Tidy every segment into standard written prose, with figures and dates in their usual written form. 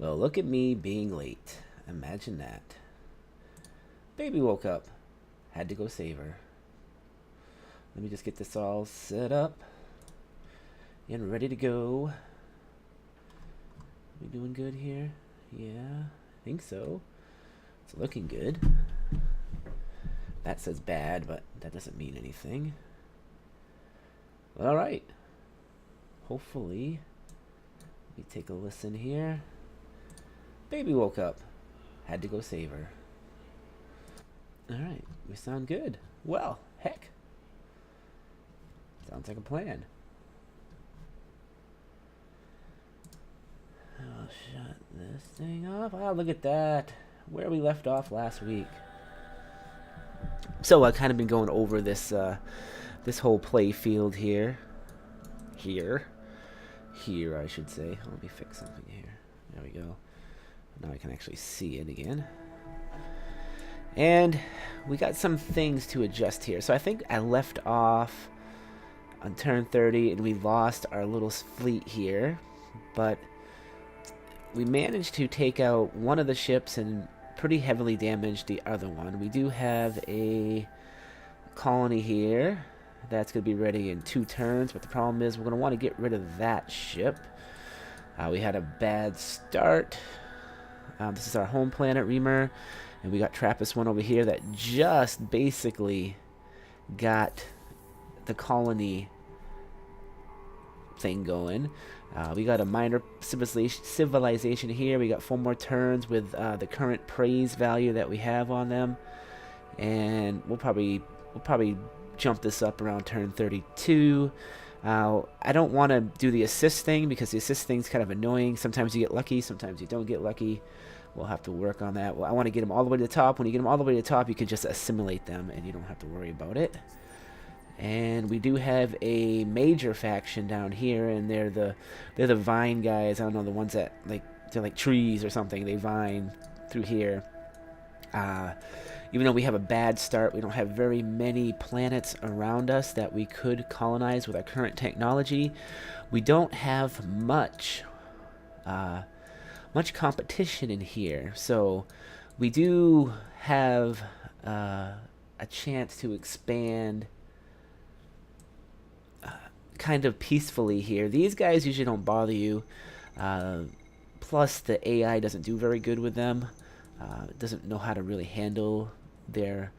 Well, look at me being late. Imagine that. Baby woke up. Had to go save her. Let me just get this all set up and ready to go. We doing good here? Yeah, I think so. It's looking good. That says bad, but that doesn't mean anything. All right. Hopefully, let me take a listen here. Baby woke up. Had to go save her. All right, we sound good. Well, heck, sounds like a plan. I'll shut this thing off. Oh, look at that. Where we left off last week. So I've kind of been going over this whole play field here. Here, I should say. Let me fix something here. There we go. Now I can actually see it again. And we got some things to adjust here. So I think I left off on turn 30 and we lost our little fleet here. But we managed to take out one of the ships and pretty heavily damaged the other one. We do have a colony here that's going to be ready in 2 turns, but the problem is we're going to want to get rid of that ship. We had a bad start. This is our home planet, Remer, and we got TRAPPIST-1 over here that just basically got the colony thing going. We got a minor civilization here. We got 4 more turns with the current praise value that we have on them, and we'll probably jump this up around turn 32. I don't want to do the assist thing because the assist thing's kind of annoying. Sometimes you get lucky, sometimes you don't get lucky. We'll have to work on that. Well, I want to get them all the way to the top. When you get them all the way to the top, you can just assimilate them and you don't have to worry about it. And we do have a major faction down here, and they're the vine guys. I don't know, the ones that they're like trees or something. They vine through here. Even though we have a bad start, we don't have very many planets around us that we could colonize with our current technology. We don't have much competition in here, so we do have a chance to expand kind of peacefully here. These guys usually don't bother you. Plus, the AI doesn't do very good with them. It doesn't know how to really handle their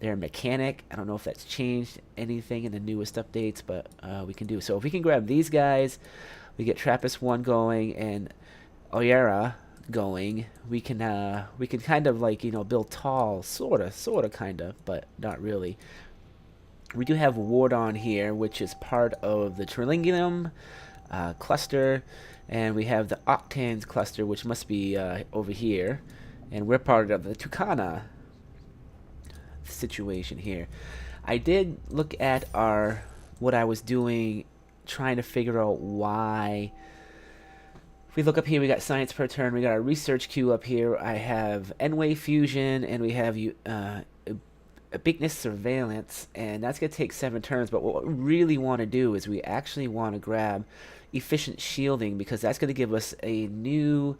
mechanic. I don't know if that's changed anything in the newest updates, but we can do. So if we can grab these guys, we get TRAPPIST-1 going and Oyera going. We can kind of build tall, sorta, kinda, but not really. We do have Wardon here, which is part of the Trillingium cluster, and we have the Octans cluster, which must be over here, and we're part of the Tucana situation here. I did look at what I was doing, trying to figure out why. If we look up here, we got science per turn. We got our research queue up here. I have N-Wave fusion, and we have ubiquitous surveillance, and that's going to take 7 turns. But what we really want to do is we actually want to grab efficient shielding, because that's going to give us two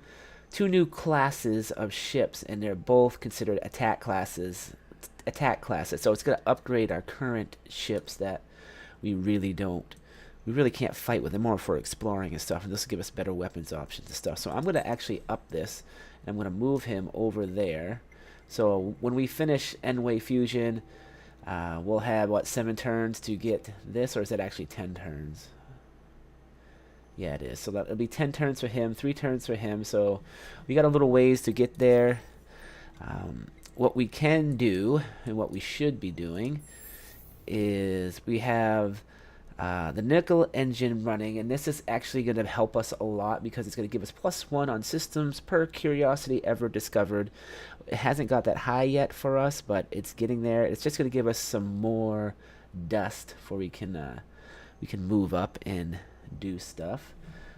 new classes of ships, and they're both considered attack classes. So it's going to upgrade our current ships that we really can't fight with. They're more for exploring and stuff, and this will give us better weapons options and stuff. So I'm going to actually up this, and I'm going to move him over there. So when we finish N-Wave fusion, we'll have 7 turns to get this, or is it actually 10 turns? Yeah, it is. So that'll be 10 turns for him, 3 turns for him. So we got a little ways to get there. What we can do, and what we should be doing, is we have the nickel engine running, and this is actually going to help us a lot because it's going to give us +1 on systems per curiosity ever discovered. It hasn't got that high yet for us, but it's getting there. It's just going to give us some more dust before we can move up and do stuff.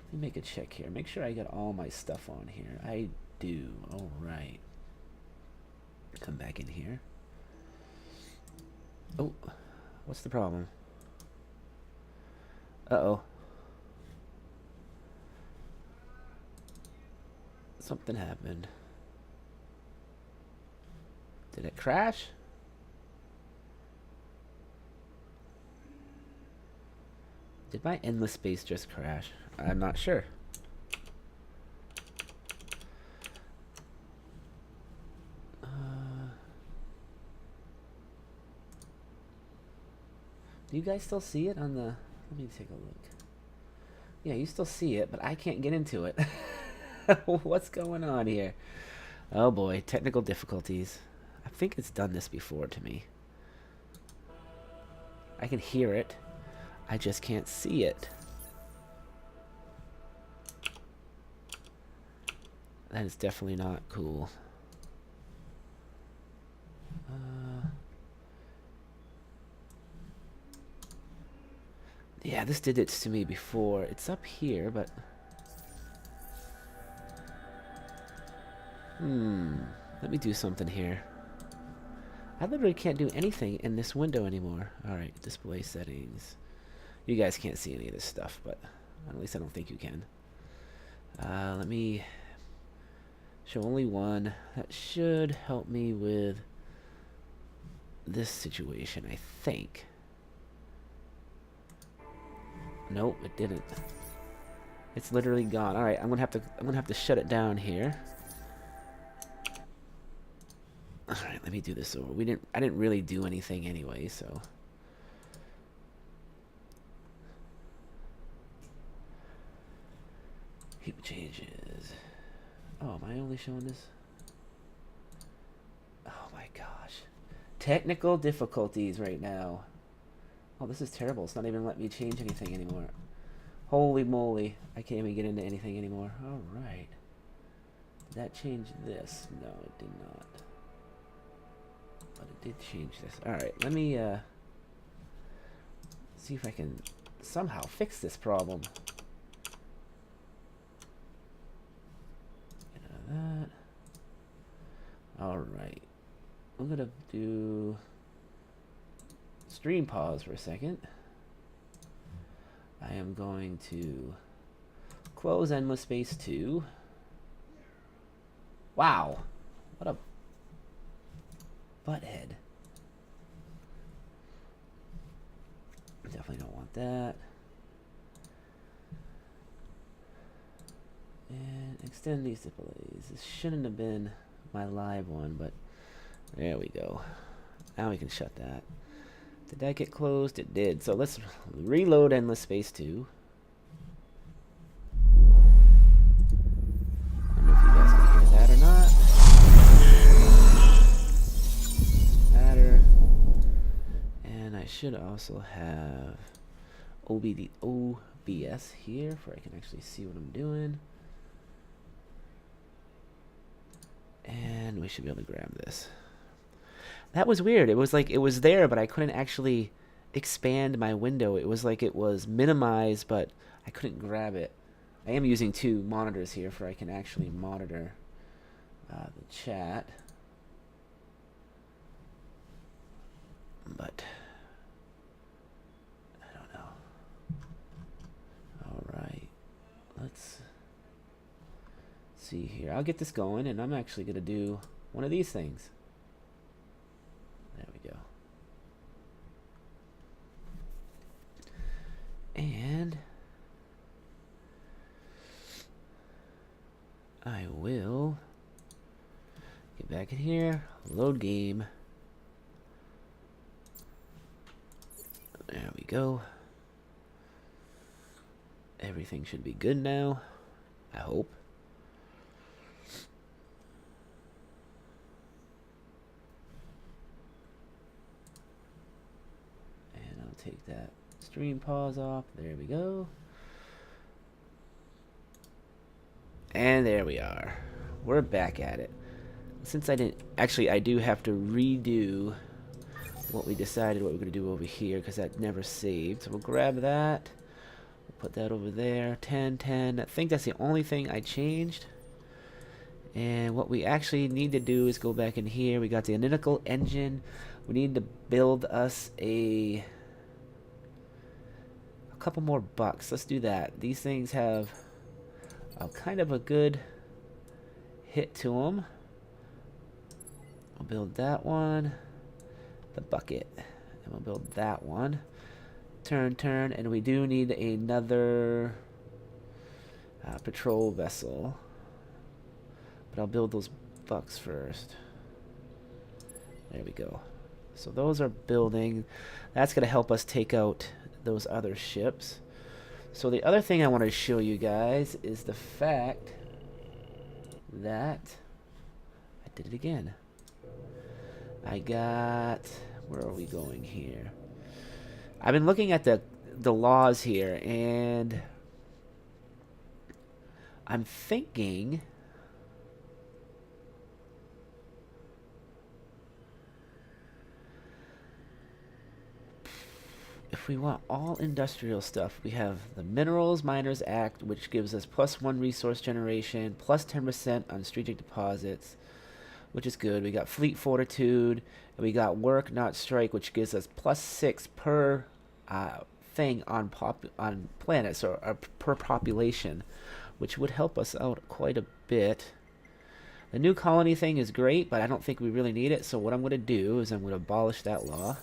Let me make a check here. Make sure I got all my stuff on here. I do. All right. Come back in here. Oh, what's the problem? Uh-oh. Something happened. Did it crash? Did my endless space just crash? I'm not sure. Do you guys still see it on the... Let me take a look. Yeah, you still see it, but I can't get into it. What's going on here? Oh boy, technical difficulties. I think it's done this before to me. I can hear it. I just can't see it. That is definitely not cool. Yeah, this did it to me before. It's up here, but... Let me do something here. I literally can't do anything in this window anymore. Alright, display settings. You guys can't see any of this stuff, but at least I don't think you can. Let me show only one. That should help me with this situation, I think. Nope, it didn't. It's literally gone. Alright, I'm gonna have to shut it down here. Alright, let me do this over. I didn't really do anything anyway, so. Heap changes. Oh, am I only showing this? Oh my gosh. Technical difficulties right now. Oh, this is terrible. It's not even letting me change anything anymore. Holy moly. I can't even get into anything anymore. Alright. Did that change this? No, it did not. But it did change this. Alright, let me see if I can somehow fix this problem. Get out of that. Alright. I'm gonna do stream pause for a second. I am going to close Endless Space 2. Wow. What a butthead. Definitely don't want that. And extend these displays. This shouldn't have been my live one, but there we go. Now we can shut that. Did that get closed? It did. So let's reload Endless Space 2. I don't know if you guys can hear that or not. Matter. And I should also have OBS here, for I can actually see what I'm doing. And we should be able to grab this. That was weird. It was like it was there, but I couldn't actually expand my window. It was like it was minimized, but I couldn't grab it. I am using two monitors here, for I can actually monitor the chat. But I don't know. Alright. Let's see here. I'll get this going, and I'm actually going to do one of these things. There we go. And I will get back in here, load game. There we go. Everything should be good now, I hope. And I'll take that stream pause off. There we go. And there we are. We're back at it. Since I didn't... Actually, I do have to redo what we decided what we're going to do over here, because that never saved. So we'll grab that. We'll put that over there. 10, 10. I think that's the only thing I changed. And what we actually need to do is go back in here. We got the analytical engine. We need to build us a couple more bucks. Let's do that. These things have kind of a good hit to them. We'll build that one. The bucket. And we'll build that one. Turn, turn. And we do need another patrol vessel. But I'll build those bucks first. There we go. So those are building. That's going to help us take out those other ships. So the other thing I want to show you guys is the fact that I did it again. I got, where are we going here? I've been looking at the laws here, and I'm thinking if we want all industrial stuff, we have the Minerals Miners Act, which gives us +1 resource generation, plus 10% on strategic deposits, which is good. We got Fleet Fortitude, and we got Work Not Strike, which gives us +6 per thing on planets or per population, which would help us out quite a bit. The new colony thing is great, but I don't think we really need it. So what I'm going to do is I'm going to abolish that law.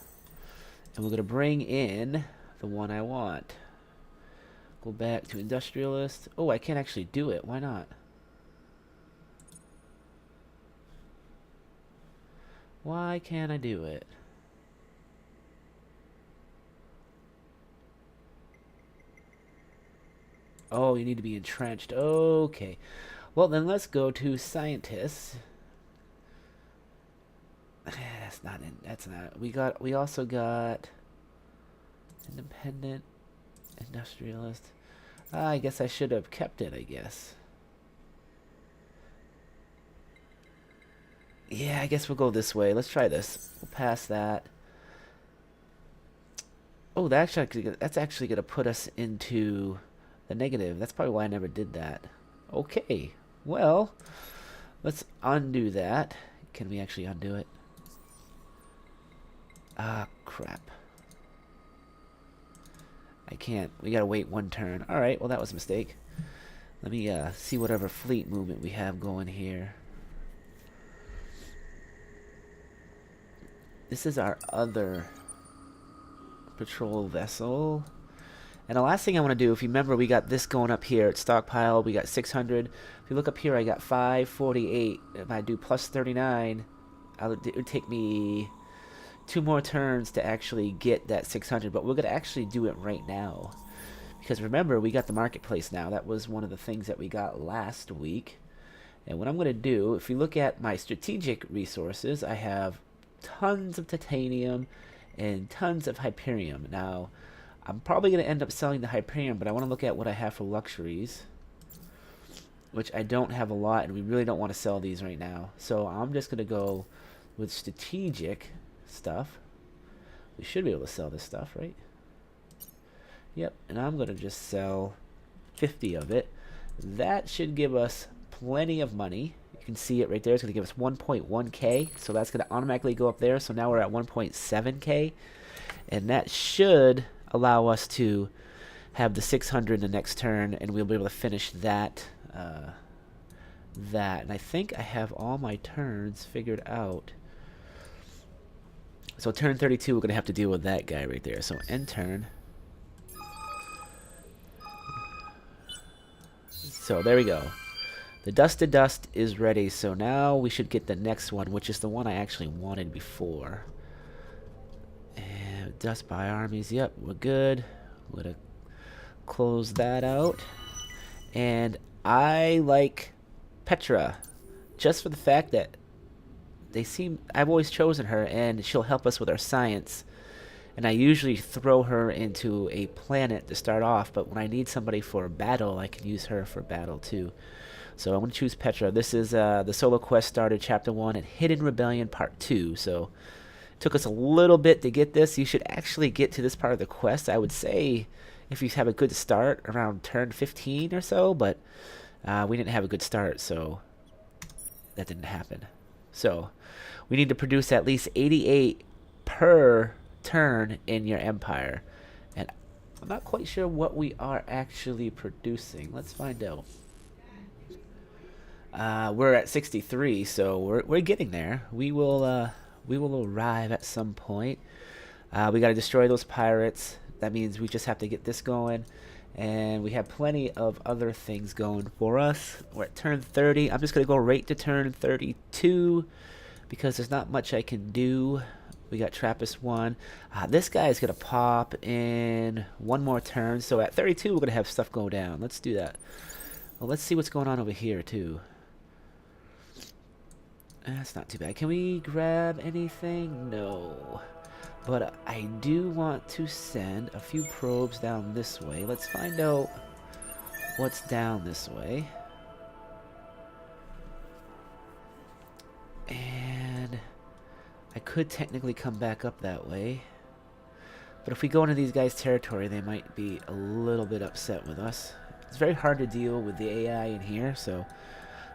And we're going to bring in the one I want. Go back to Industrialist. Oh, I can't actually do it. Why not? Why can't I do it? Oh, you need to be entrenched. Okay. Well, then let's go to Scientists. That's not in. That's not. We also got Independent, Industrialist. I guess I should have kept it. I guess. Yeah, I guess we'll go this way. Let's try this. We'll pass that. Oh, that's actually gonna put us into the negative. That's probably why I never did that. Okay. Well, let's undo that. Can we actually undo it? Ah, crap. I can't. We gotta wait one turn. Alright, well that was a mistake. Let me see whatever fleet movement we have going here. This is our other patrol vessel. And the last thing I want to do, if you remember, we got this going up here at stockpile. We got 600. If you look up here, I got 548. If I do plus 39, it would take me 2 more turns to actually get that 600. But we're going to actually do it right now. Because remember, we got the marketplace now. That was one of the things that we got last week. And what I'm going to do, if you look at my strategic resources, I have tons of titanium and tons of Hyperium. Now, I'm probably going to end up selling the Hyperium, but I want to look at what I have for luxuries, which I don't have a lot, and we really don't want to sell these right now. So I'm just going to go with strategic stuff. We should be able to sell this stuff, right? Yep, and I'm going to just sell 50 of it. That should give us plenty of money. You can see it right there. It's going to give us 1.1k, so that's going to automatically go up there. So now we're at 1.7k, and that should allow us to have the 600 in the next turn, and we'll be able to finish that. And I think I have all my turns figured out. So turn 32, we're going to have to deal with that guy right there. So end turn. So there we go. The Dusted Dust is ready, so now we should get the next one, which is the one I actually wanted before. And Dust by Armies, yep, we're good. We're going to close that out. And I like Petra, just for the fact that I've always chosen her, and she'll help us with our science. And I usually throw her into a planet to start off, but when I need somebody for battle, I can use her for battle too. So I'm going to choose Petra. This is the solo quest started Chapter 1 and Hidden Rebellion Part 2. So it took us a little bit to get this. You should actually get to this part of the quest, I would say, if you have a good start around turn 15 or so, but we didn't have a good start, so that didn't happen. So we need to produce at least 88 per turn in your empire. And I'm not quite sure what we are actually producing. Let's find out. We're at 63, so we're getting there. We will arrive at some point. We got to destroy those pirates. That means we just have to get this going. And we have plenty of other things going for us. We're at turn 30. I'm just going to go right to turn 32 because there's not much I can do. We got Trappist 1. This guy is going to pop in one more turn. So at 32, we're going to have stuff go down. Let's do that. Well, let's see what's going on over here, too. That's not too bad. Can we grab anything? No. But I do want to send a few probes down this way. Let's find out what's down this way. And I could technically come back up that way. But if we go into these guys' territory, they might be a little bit upset with us. It's very hard to deal with the AI in here, so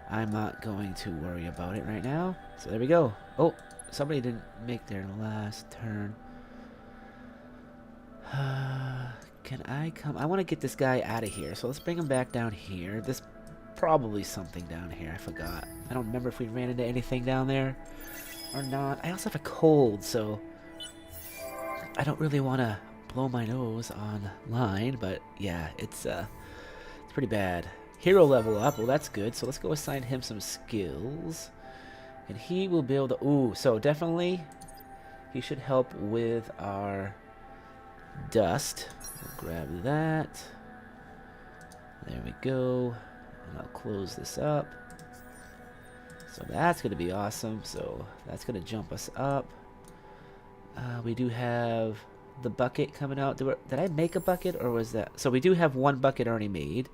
I'm not going to worry about it right now. So there we go. Oh, somebody didn't make their last turn. Can I come? I want to get this guy out of here. So let's bring him back down here. There's probably something down here. I forgot. I don't remember if we ran into anything down there or not. I also have a cold, so I don't really want to blow my nose online. But yeah, it's pretty bad. Hero level up. Well, that's good. So let's go assign him some skills. And he will be able to... Ooh, so definitely he should help with our dust. We'll grab that. There we go. And I'll close this up. So that's going to be awesome. So that's going to jump us up. We do have the bucket coming out. Did I make a bucket or was that... So we do have one bucket already made.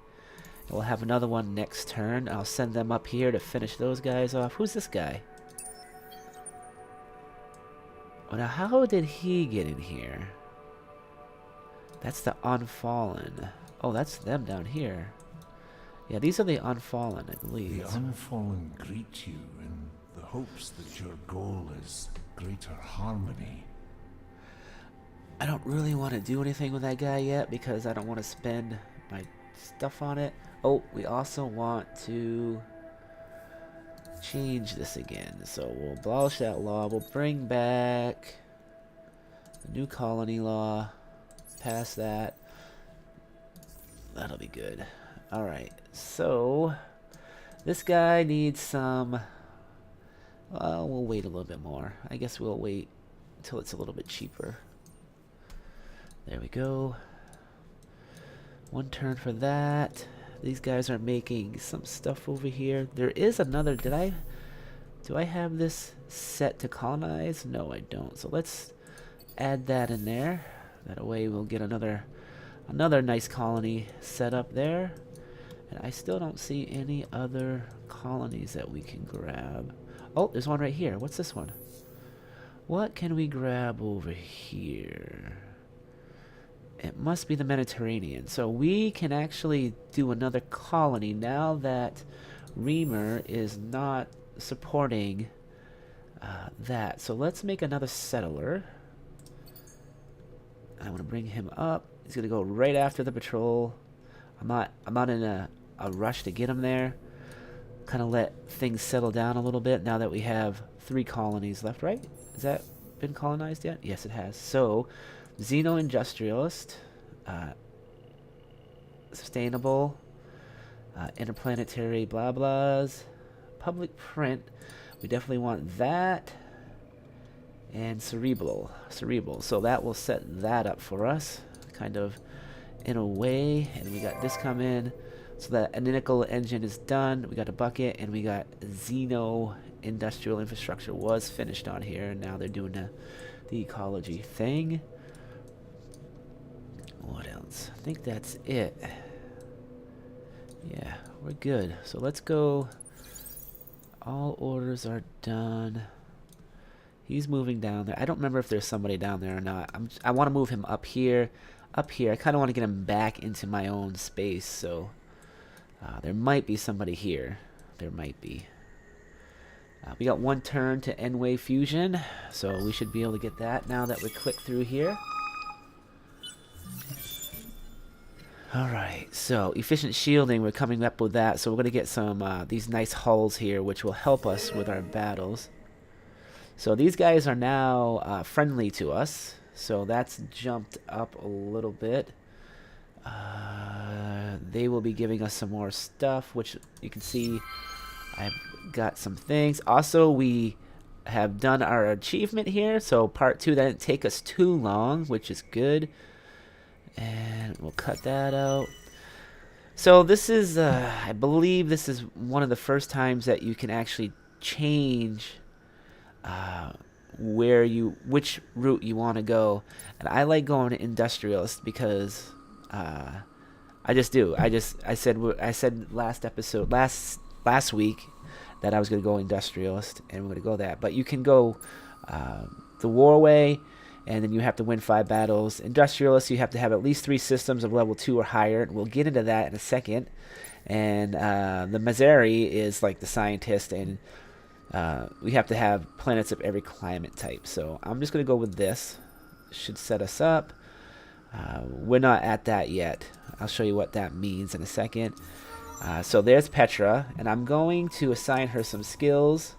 We'll have another one next turn. I'll send them up here to finish those guys off. Who's this guy? Oh, now how did he get in here? That's the Unfallen. Oh, that's them down here. Yeah, these are the Unfallen, I believe. The Unfallen greet you in the hopes that your goal is greater harmony. I don't really want to do anything with that guy yet because I don't want to spend my stuff on it. Oh, we also want to change this again. So we'll abolish that law. We'll bring back the new colony law. Pass that. That'll be good. Alright, so this guy needs some... Well, we'll wait a little bit more. I guess we'll wait until it's a little bit cheaper. There we go. One turn for that. These guys are making some stuff over here. There is another... Do I have this set to colonize? No, I don't. So let's add that in there. That way we'll get another nice colony set up there. And I still don't see any other colonies that we can grab. Oh, there's one right here. What's this one? What can we grab over here? It must be the Mediterranean. So we can actually do another colony now that Reamer is not supporting that. So let's make another settler. I want to bring him up. He's going to go right after the patrol. I'm not in a rush to get him there. Kind of let things settle down a little bit now that we have 3 colonies left, right? Has that been colonized yet? Yes, it has. So, Xeno-Industrialist, Sustainable, Interplanetary blah blahs, Public Print. We definitely want that. And cerebral. So that will set that up for us, kind of in a way. And we got this come in. So that analytical engine is done. We got a bucket, and we got Xeno industrial infrastructure was finished on here. And now they're doing the ecology thing. What else? I think that's it. Yeah, we're good. So let's go. All orders are done. He's moving down there. I don't remember if there's somebody down there or not. I want to move him up here. Up here. I kind of want to get him back into my own space. So there might be somebody here. There might be. We got one turn to N-Wave Fusion. So we should be able to get that now that we click through here. Alright, so efficient shielding, we're coming up with that. So we're going to get some these nice hulls here, which will help us with our battles. So these guys are now friendly to us. So that's jumped up a little bit. They will be giving us some more stuff, which you can see I've got some things. Also, we have done our achievement here. So part 2, that didn't take us too long, which is good. And we'll cut that out. So this is, I believe this is one of the first times that you can actually change which route you want to go. And I like going to industrialist because I just do. I said last week that I was going to go industrialist, and we're going to go that. But you can go the war way, and then you have to win 5 battles. Industrialist, you have to have at least 3 systems of level 2 or higher. We'll get into that in a second. And the Mazari is like the scientist, and we have to have planets of every climate type. So I'm just going to go with this. Should set us up. We're not at that yet. I'll show you what that means in a second. So there's Petra, and I'm going to assign her some skills.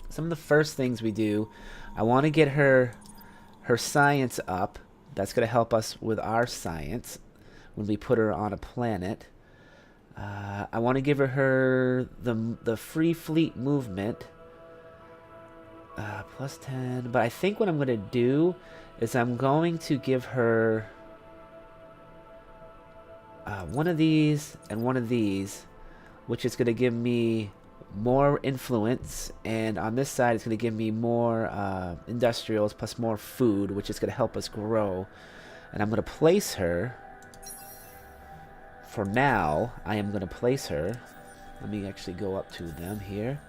Some of the first things we do, I want to get her science up. That's going to help us with our science when we put her on a planet. I want to give her the free fleet movement. Plus 10. But I think what I'm going to do is I'm going to give her one of these and one of these, which is going to give me more influence, and on this side it's going to give me more industrials plus more food, which is going to help us grow. And I'm going to place her, for now, I am going to place her, let me actually go up to them here,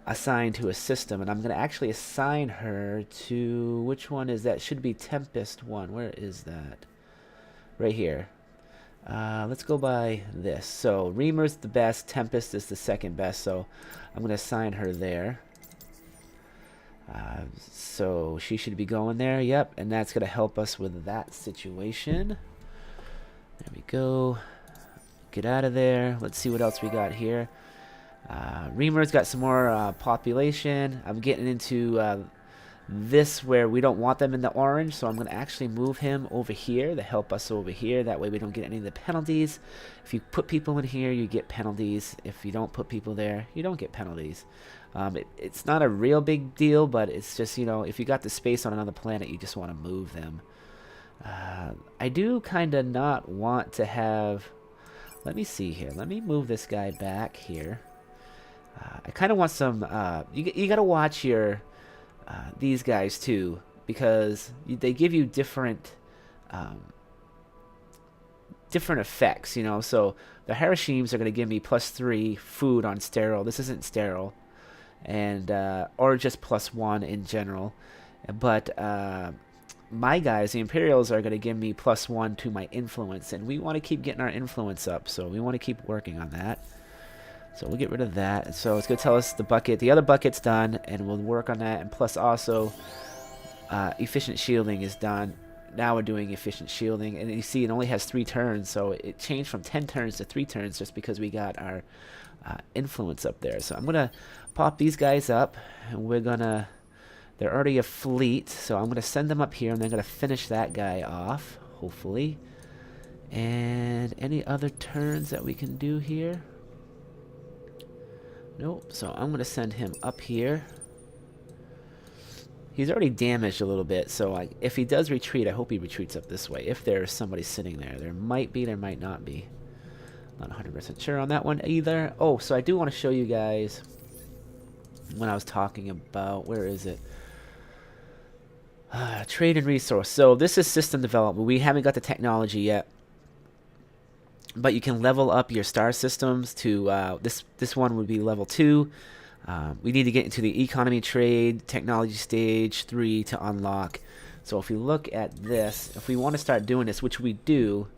assigned to a system, and I'm going to actually assign her to, which one is that? Should be Tempest 1. Where is that? Right here. Let's go by this. So Reamer's the best, Tempest is the second best, so I'm going to assign her there. So she should be going there, yep, and that's going to help us with that situation. There we go. Get out of there. Let's see what else we got here. Reamer's got some more population. I'm getting into this where we don't want them in the orange, so I'm going to actually move him over here to help us over here. That way we don't get any of the penalties. If you put people in here, you get penalties. If you don't put people there, you don't get penalties. It's not a real big deal, but it's just, you know, if you got the space on another planet, you just want to move them. I do kind of not want to have... Let me see here. Let me move this guy back here. I kind of want some... you got to watch your... these guys too, because they give you different different effects, you know. So the Harashims are going to give me +3 food on sterile. This isn't sterile, and or just +1 in general. But my guys, the Imperials, are going to give me +1 to my influence, and we want to keep getting our influence up, so we want to keep working on that. So we'll get rid of that. So it's going to tell us the other bucket's done, and we'll work on that. And plus also, efficient shielding is done. Now we're doing efficient shielding, and you see it only has 3 turns, so it changed from 10 turns to 3 turns just because we got our influence up there. So I'm going to pop these guys up, and we're going to... They're already a fleet, so I'm going to send them up here, and they're going to finish that guy off, hopefully. And any other turns that we can do here? Nope, so I'm going to send him up here. He's already damaged a little bit, so if he does retreat, I hope he retreats up this way. If there's somebody sitting there. There might be, there might not be. Not 100% sure on that one either. Oh, so I do want to show you guys when I was talking about... Where is it? Trade and resource. So this is system development. We haven't got the technology yet. But you can level up your star systems to this one would be level 2. We need to get into the economy trade technology stage 3 to unlock. So if we look at this, if we want to start doing this, which we do,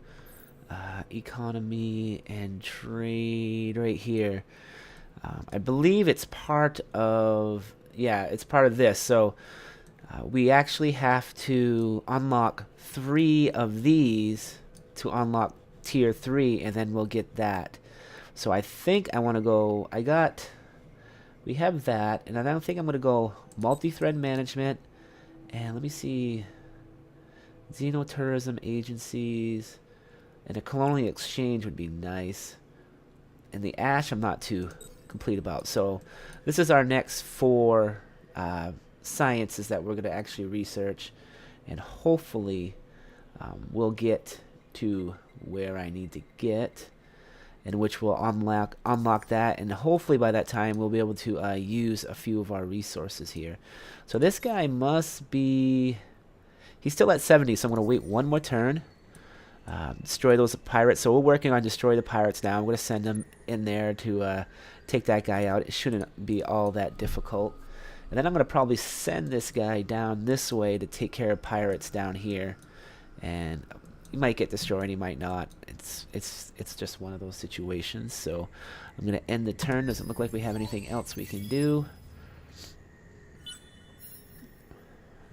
economy and trade right here. I believe it's part of, yeah, it's part of this. So we actually have to unlock 3 of these to unlock tier 3, and then we'll get that. So I think I want to go, we have that, and I don't think I'm going to go multi-thread management, and let me see, Xenotourism agencies, and a colonial exchange would be nice. And the ash I'm not too complete about. So this is our next 4 sciences that we're going to actually research, and hopefully we'll get to where I need to get, and which will unlock that, and hopefully by that time we'll be able to use a few of our resources here. So this guy must be, he's still at 70, so I'm going to wait one more turn. Destroy those pirates. So we're working on destroy the pirates now. I'm going to send them in there to take that guy out. It shouldn't be all that difficult. And then I'm going to probably send this guy down this way to take care of pirates down here. And he might get destroyed, he might not. It's just one of those situations. So I'm going to end the turn. Doesn't look like we have anything else we can do.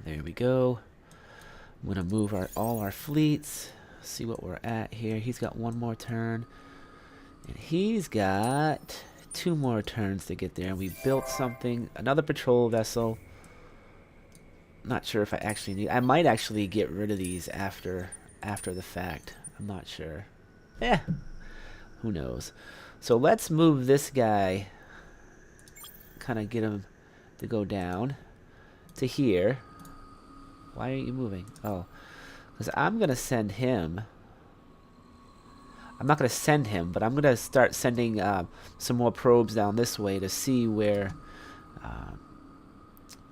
There we go. I'm going to move all our fleets. See what we're at here. He's got one more turn, and he's got 2 more turns to get there. And we built something, another patrol vessel. Not sure if I actually need, I might actually get rid of these after the fact. I'm not sure. Who knows. So let's move this guy, kind of get him to go down to here. Why aren't you moving? Oh, because I'm going to send him. I'm not going to send him, but I'm going to start sending some more probes down this way to see where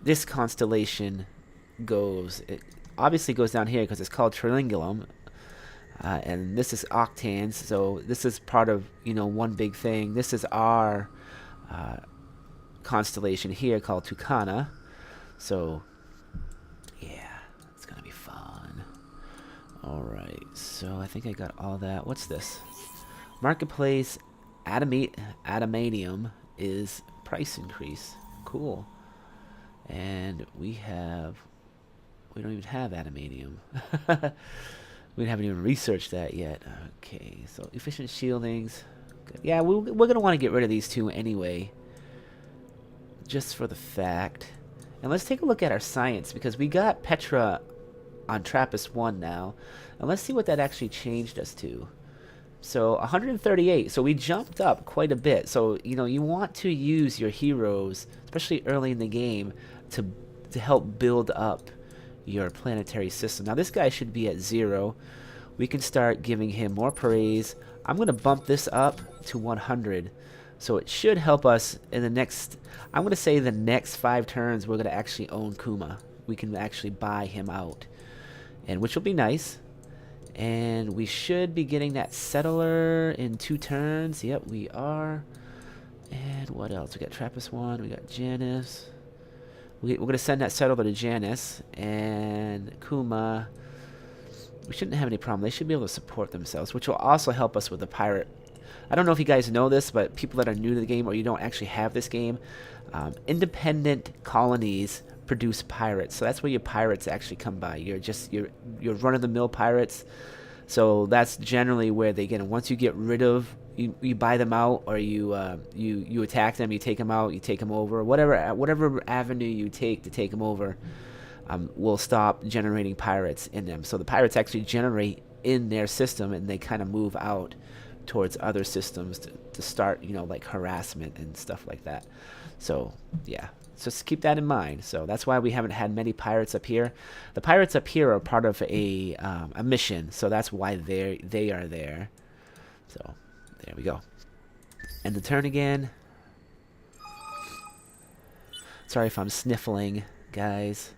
this constellation goes. It obviously goes down here because it's called Trilingulum. And this is Octans, so this is part of, one big thing. This is our constellation here called Tucana. So, yeah, it's going to be fun. Alright, so I think I got all that. What's this? Marketplace Adamantium is price increase. Cool. And we don't even have Adamantium. We haven't even researched that yet. Okay, so efficient shieldings. Good. Yeah, we're going to want to get rid of these 2 anyway. Just for the fact. And let's take a look at our science, because we got Petra on TRAPPIST-1 now. And let's see what that actually changed us to. So 138. So we jumped up quite a bit. So, you want to use your heroes, especially early in the game, to help build up your planetary system. Now this guy should be at 0. We can start giving him more praise. I'm going to bump this up to 100. So it should help us in the next, I'm going to say the next 5 turns we're going to actually own Kuma. We can actually buy him out, and which will be nice. And we should be getting that settler in 2 turns. Yep, we are. And what else? We got TRAPPIST-1. We got Janus. We're going to send that settler to Janus. And Kuma. We shouldn't have any problem. They should be able to support themselves, which will also help us with the pirate. I don't know if you guys know this, but people that are new to the game or you don't actually have this game, independent colonies produce pirates. So that's where your pirates actually come by. You're run-of-the-mill pirates. So that's generally where they get them. Once you get rid of, you buy them out, or you attack them, you take them out, you take them over, whatever avenue you take to take them over, will stop generating pirates in them. So the pirates actually generate in their system, and they kind of move out towards other systems to start, like harassment and stuff like that. So yeah, so just keep that in mind. So that's why we haven't had many pirates up here. The pirates up here are part of a mission, so that's why they are there. So there we go. End the turn again. Sorry if I'm sniffling, guys.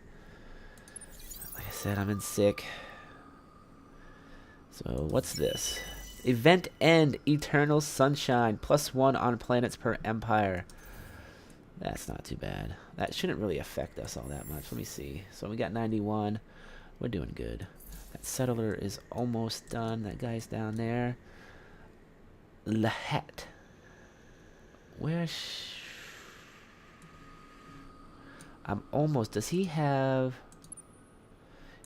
Like I said, I'm in sick. So what's this? Event end, Eternal Sunshine, +1 on planets per empire. That's not too bad. That shouldn't really affect us all that much. Let me see. So we got 91. We're doing good. That settler is almost done. That guy's down there. Lahet. I'm almost. Does he have...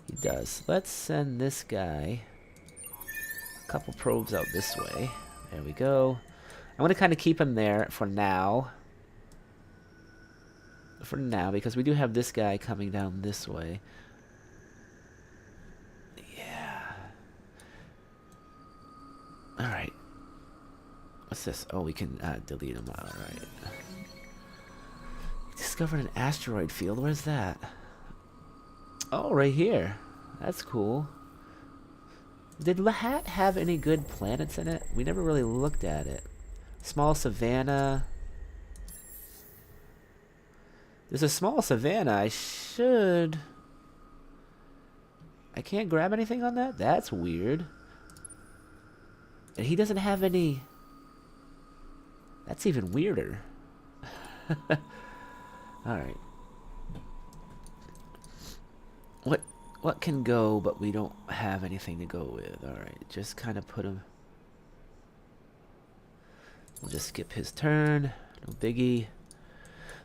He does. Let's send this guy couple probes out this way. There we go. I'm going to kind of keep him there for now. For now, because we do have this guy coming down this way. Yeah. Alright. What's this? Oh, we can delete him. Alright. Discovered an asteroid field. Where's that? Oh, right here. That's cool. Did Lahat have any good planets in it? We never really looked at it. Small savanna. There's a small savanna. I can't grab anything on that? That's weird. And he doesn't have any... That's even weirder. Alright. What can go, but we don't have anything to go with? Alright, just kind of put him... We'll just skip his turn. No biggie.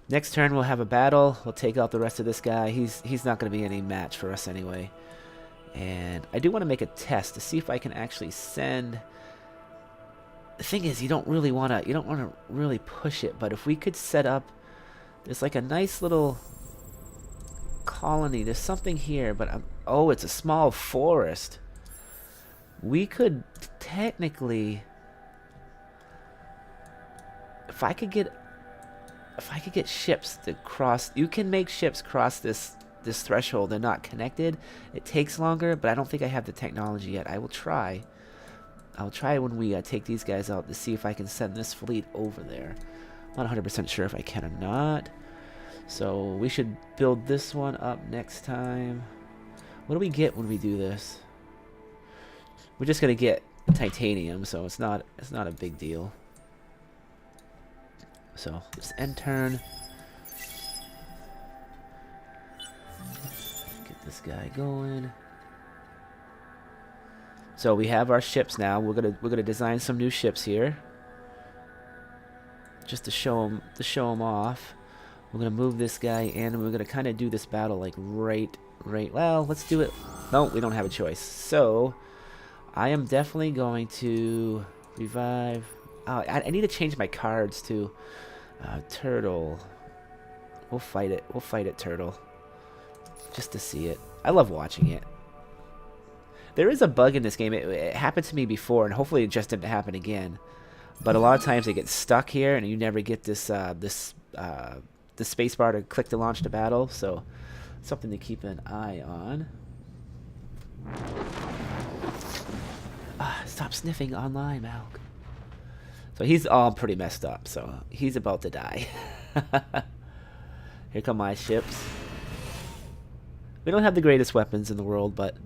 Next turn we'll have a battle. We'll take out the rest of this guy. He's not going to be any match for us anyway. And I do want to make a test to see if I can actually send... The thing is, you don't want to really push it, but if we could set up... There's like a nice little colony. There's something here, but oh, it's a small forest. We could technically... If I could get ships to cross... You can make ships cross this threshold. They're not connected. It takes longer, but I don't think I have the technology yet. I will try. I'll try when we take these guys out to see if I can send this fleet over there. I'm not 100% sure if I can or not. So we should build this one up next time. What do we get when we do this? We're just gonna get titanium, so it's not a big deal. So let's end turn. Get this guy going. So we have our ships now. We're gonna design some new ships here, just to show them off. We're gonna move this guy in, and we're gonna kind of do this battle like right. Well, let's do it. No, we don't have a choice. So I am definitely going to revive. Oh, I need to change my cards to Turtle. We'll fight it. We'll fight it, Turtle. Just to see it. I love watching it. There is a bug in this game. It happened to me before, and hopefully it just didn't happen again. But a lot of times they get stuck here, and you never get this the spacebar to click to launch the battle. So something to keep an eye on. Stop sniffing online, Malk. So he's all pretty messed up. So he's about to die. Here come my ships. We don't have the greatest weapons in the world, but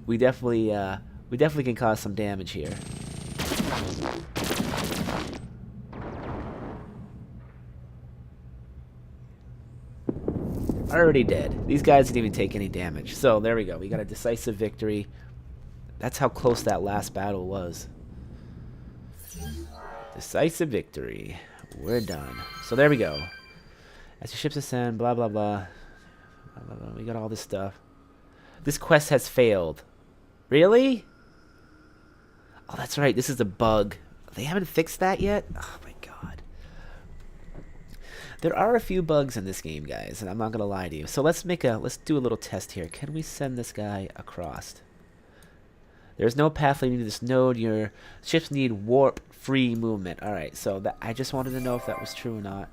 we definitely can cause some damage here. Already dead. These guys didn't even take any damage. So there we go. We got a decisive victory. That's how close that last battle was. Decisive victory. We're done. So there we go. As your ships ascend, blah blah blah. We got all this stuff. This quest has failed. Really? Oh, that's right. This is a bug. They haven't fixed that yet? Oh my god. There are a few bugs in this game, guys, and I'm not gonna lie to you. So let's do a little test here. Can we send this guy across? There's no path leading to this node. Your ships need warp-free movement. Alright, so I just wanted to know if that was true or not.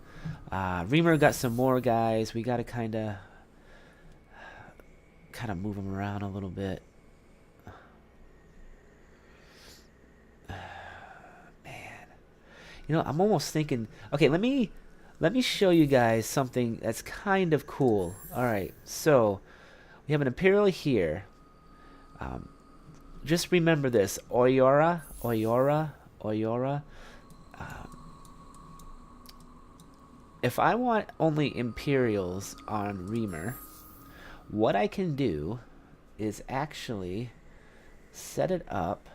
Reamer got some more guys. We gotta kinda move them around a little bit. Man. You know, I'm almost thinking... Okay, let me show you guys something that's kind of cool. Alright, so we have an Imperial here. Just remember this. Oyora. If I want only Imperials on Reamer, what I can do is actually set it up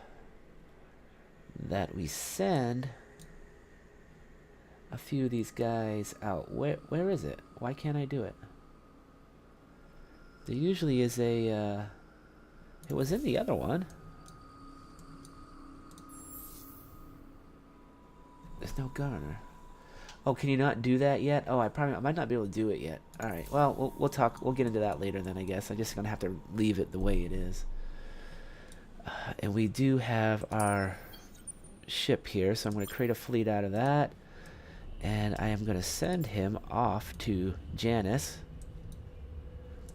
that we send a few of these guys out. Where is it? Why can't I do it? There usually is a... it was in the other one. There's no gunner. Oh, can you not do that yet? Oh, I might not be able to do it yet. All right. Well, we'll talk. We'll get into that later then, I guess. I'm just gonna have to leave it the way it is. And we do have our ship here, so I'm gonna create a fleet out of that, and I am gonna send him off to Janus.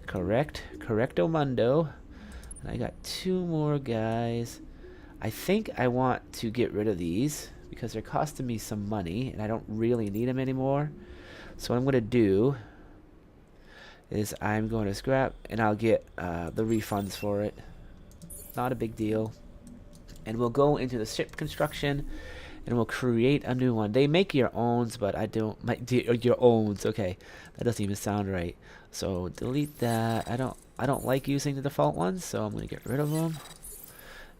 Correcto mundo. And I got 2 more guys. I think I want to get rid of these because they're costing me some money and I don't really need them anymore. So what I'm going to do is I'm going to scrap and I'll get the refunds for it. Not a big deal. And we'll go into the ship construction and we'll create a new one. They make your owns, but I don't. Your owns. Okay, that doesn't even sound right. So delete that. I don't like using the default ones, so I'm going to get rid of them.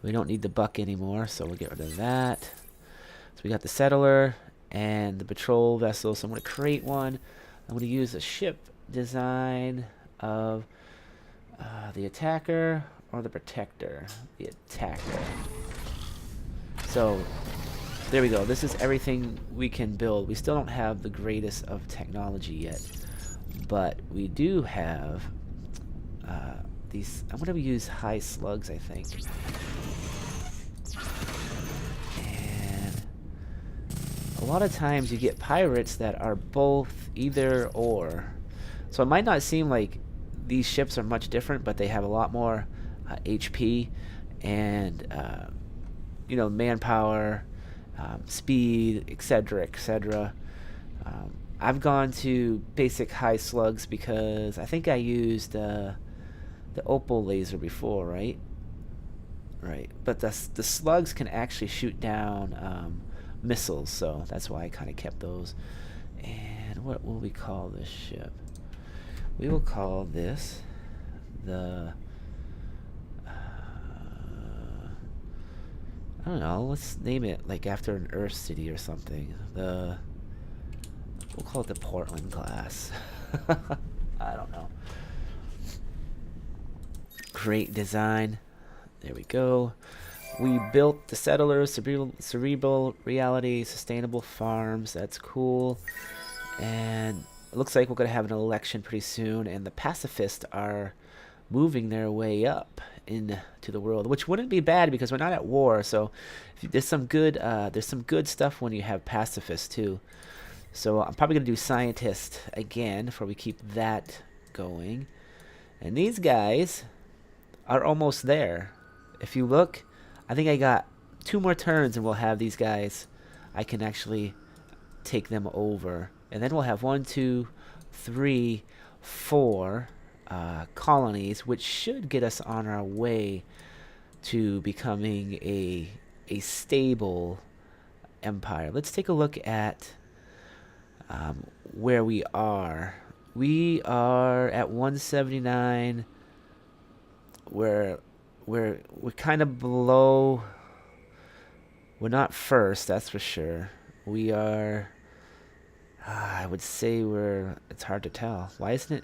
We don't need the buck anymore, so we'll get rid of that. So we got the settler and the patrol vessel, so I'm going to create one. I'm going to use a ship design of the attacker or the protector. The attacker. So there we go. This is everything we can build. We still don't have the greatest of technology yet, but we do have these. I'm going to use high slugs, I think. And a lot of times you get pirates that are both either or. So it might not seem like these ships are much different, but they have a lot more HP and you know, manpower, speed, etc., etc. I've gone to basic high slugs because I think I used the opal laser before, right? Right, but the slugs can actually shoot down missiles, so that's why I kind of kept those. And what will we call this ship? We will call this the I don't know, let's name it like after an Earth city or something. We'll call it the Portland class. I don't know. Great design. There we go. We built the settlers, cerebral reality, sustainable farms. That's cool. And it looks like we're going to have an election pretty soon, and the pacifists are moving their way up into the world, which wouldn't be bad because we're not at war. So there's some good stuff when you have pacifists too. So I'm probably going to do scientist again before we keep that going. And these guys are almost there. If you look, I think I got 2 more turns and we'll have these guys. I can actually take them over. And then we'll have 1, 2, 3, 4 colonies, which should get us on our way to becoming a stable empire. Let's take a look at where we are. We are at 179. We're kind of below. We're not first, that's for sure. We are. I would say it's hard to tell. Why isn't it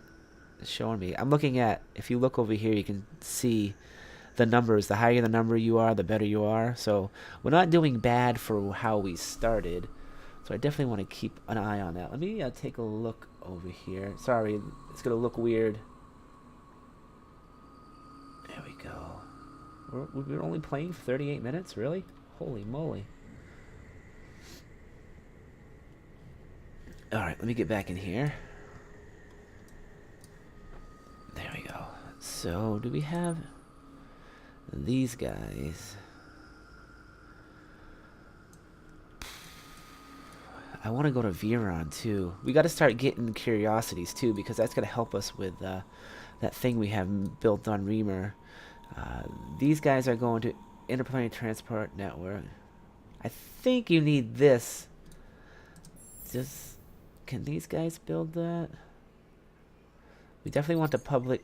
showing me? I'm looking at. If you look over here, you can see the numbers. The higher the number you are, the better you are. So we're not doing bad for how we started. So I definitely want to keep an eye on that. Let me take a look over here. Sorry, it's gonna look weird. There we go. We're only playing for 38 minutes? Really? Holy moly. Alright, let me get back in here. There we go. So, do we have these guys? I want to go to Viron too. We got to start getting curiosities too, because that's going to help us with that thing we have built on Reamer. These guys are going to Interplanetary Transport Network. I think you need this. Can these guys build that? We definitely want the public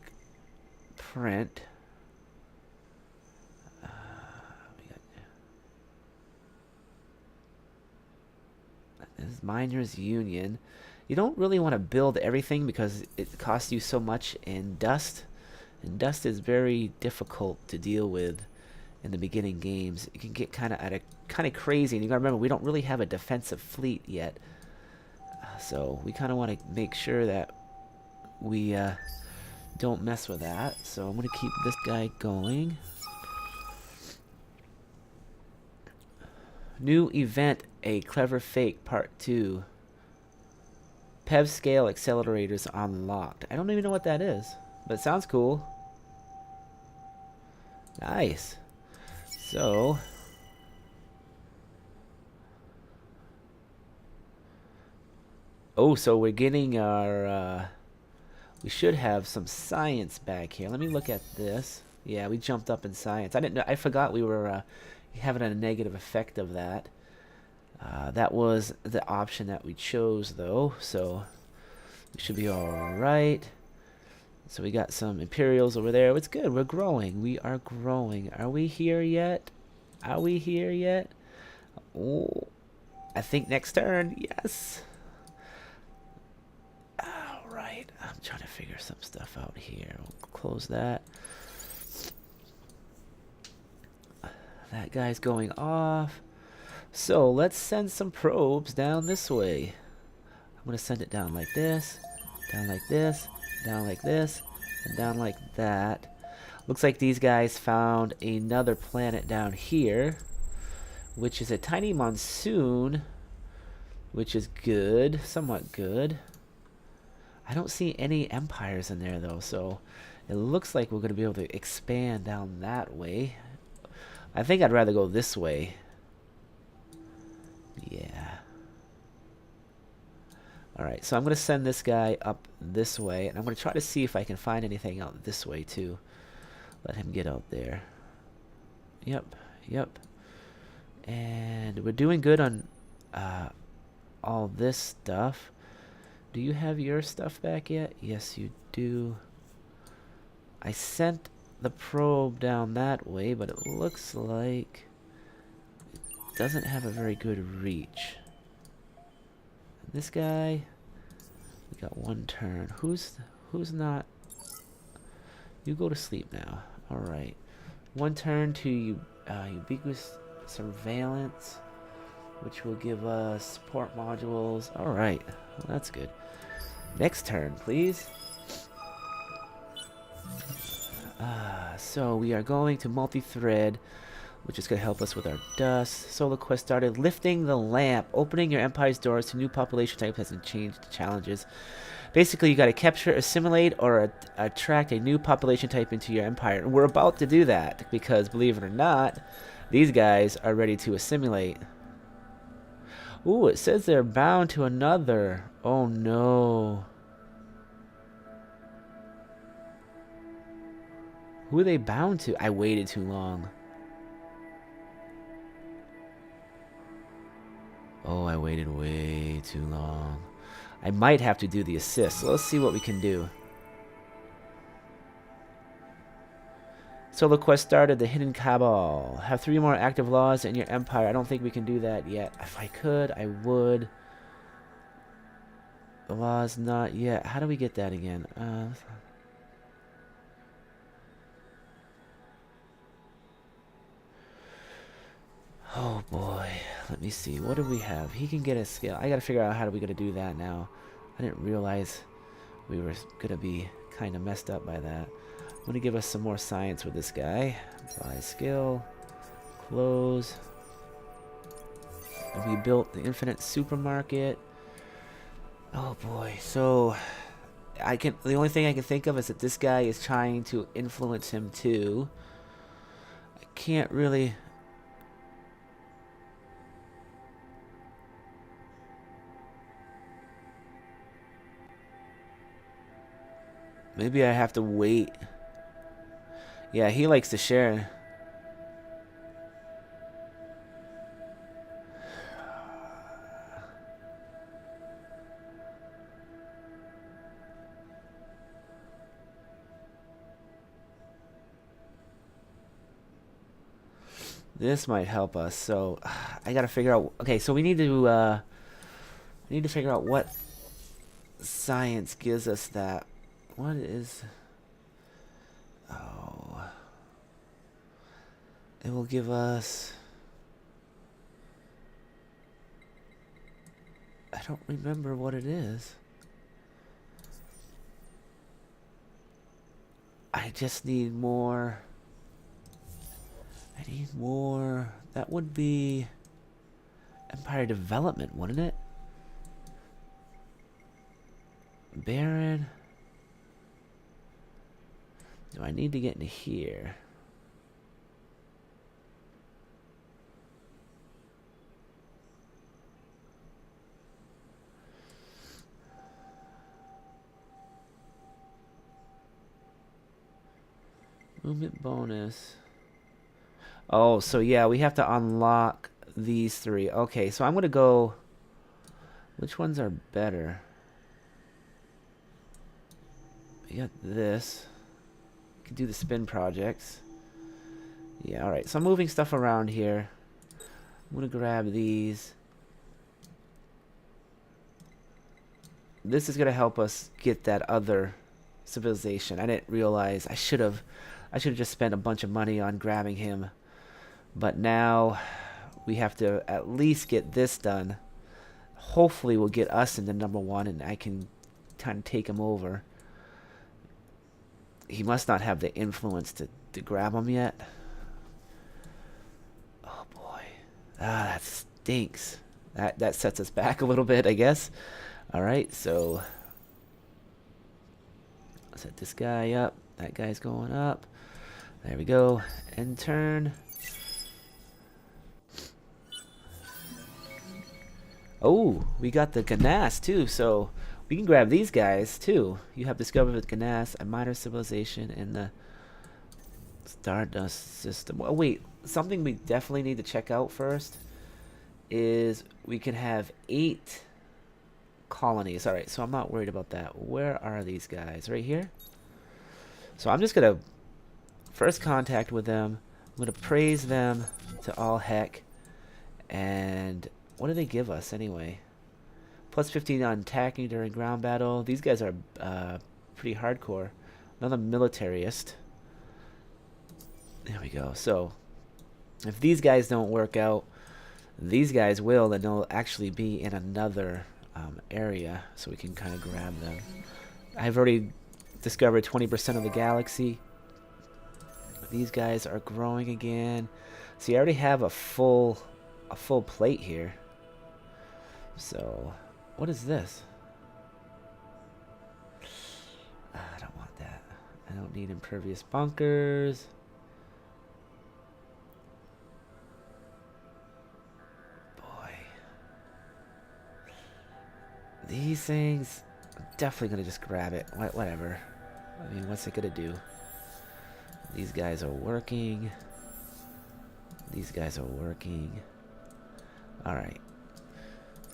print. This is Miners Union. You don't really want to build everything because it costs you so much in dust. And dust is very difficult to deal with in the beginning games. It can get kind of out of kind of crazy. And you gotta remember, we don't really have a defensive fleet yet. So we kind of want to make sure that we don't mess with that. So I'm going to keep this guy going. New event, a clever fake, part 2. PEV scale accelerators unlocked. I don't even know what that is, but it sounds cool. Nice. So so we're getting our we should have some science back here. Let me look at this. Yeah, we jumped up in science. I didn't know. I forgot we were having a negative effect of that. That was the option that we chose, though, so we should be all right. So we got some Imperials over there. It's good. We're growing. We are growing. Are we here yet? Are we here yet? Oh, I think next turn. Yes. All right. I'm trying to figure some stuff out here. We'll close that. That guy's going off. So let's send some probes down this way. I'm going to send it down like this, down like this, down like this, and down like that. Looks like these guys found another planet down here, which is a tiny monsoon, which is good, somewhat good. I don't see any empires in there, though, so it looks like we're going to be able to expand down that way. I think I'd rather go this way. Yeah. Alright, so I'm going to send this guy up this way, and I'm going to try to see if I can find anything out this way, too. Let him get out there. Yep, yep. And we're doing good on all this stuff. Do you have your stuff back yet? Yes, you do. I sent the probe down that way, but it looks like it doesn't have a very good reach. And this guy, we got one turn. Who's not? You go to sleep now. All right. One turn to ubiquitous surveillance, which will give us support modules. All right, well, that's good. Next turn, please. So we are going to multi-thread, which is going to help us with our dust. Solar Quest started. Lifting the lamp. Opening your empire's doors to new population types hasn't changed the challenges. Basically, you got to capture, assimilate, or attract a new population type into your empire. And we're about to do that because, believe it or not, these guys are ready to assimilate. Ooh, it says they're bound to another. Oh, no. Who are they bound to? I waited too long. Oh, I waited way too long. I might have to do the assist. So let's see what we can do. Solar Quest started. The Hidden Cabal. Have 3 more active laws in your empire. I don't think we can do that yet. If I could, I would. The laws not yet. How do we get that again? Oh boy, let me see. What do we have? He can get a skill. I gotta figure out how we gonna do that now. I didn't realize we were gonna be kind of messed up by that. I'm gonna give us some more science with this guy. Buy skill, close. And we built the infinite supermarket. Oh boy, so the only thing I can think of is that this guy is trying to influence him too. I can't really. Maybe I have to wait. Yeah, he likes to share. This might help us. So I gotta figure out. Okay, so we need to figure out what science gives us that. What is? Oh, it will give us. I don't remember what it is. I just need more. I need more. That would be Empire Development, wouldn't it? Baron. Do I need to get into here? Movement bonus. Oh, so yeah, we have to unlock these three. Okay, so I'm gonna go. Which ones are better? We got this. Can do the spin projects. Yeah, alright. So I'm moving stuff around here. I'm gonna grab these. This is gonna help us get that other civilization. I didn't realize I should have just spent a bunch of money on grabbing him. But now we have to at least get this done. Hopefully we'll get us into #1 and I can kind of take him over. He must not have the influence to grab him yet. Oh boy. Ah, that stinks. That sets us back a little bit, I guess. Alright, so set this guy up. That guy's going up. There we go. End turn. Oh, we got the Ganas too, so we can grab these guys too. You have discovered with Ganas a minor civilization in the Stardust system. Oh wait, something we definitely need to check out first is we can have 8 colonies. Alright, so I'm not worried about that. Where are these guys? Right here? So I'm just going to first contact with them. I'm going to praise them to all heck. And what do they give us anyway? Plus 15 on attacking during ground battle. These guys are pretty hardcore. Another militarist. There we go. So if these guys don't work out, these guys will, and they'll actually be in another area, so we can kind of grab them. I've already discovered 20% of the galaxy. These guys are growing again. See, I already have a full plate here. So, what is this? I don't want that. I don't need impervious bunkers. Boy. These things, I'm definitely going to just grab it. Whatever. I mean, what's it going to do? These guys are working. These guys are working. Alright.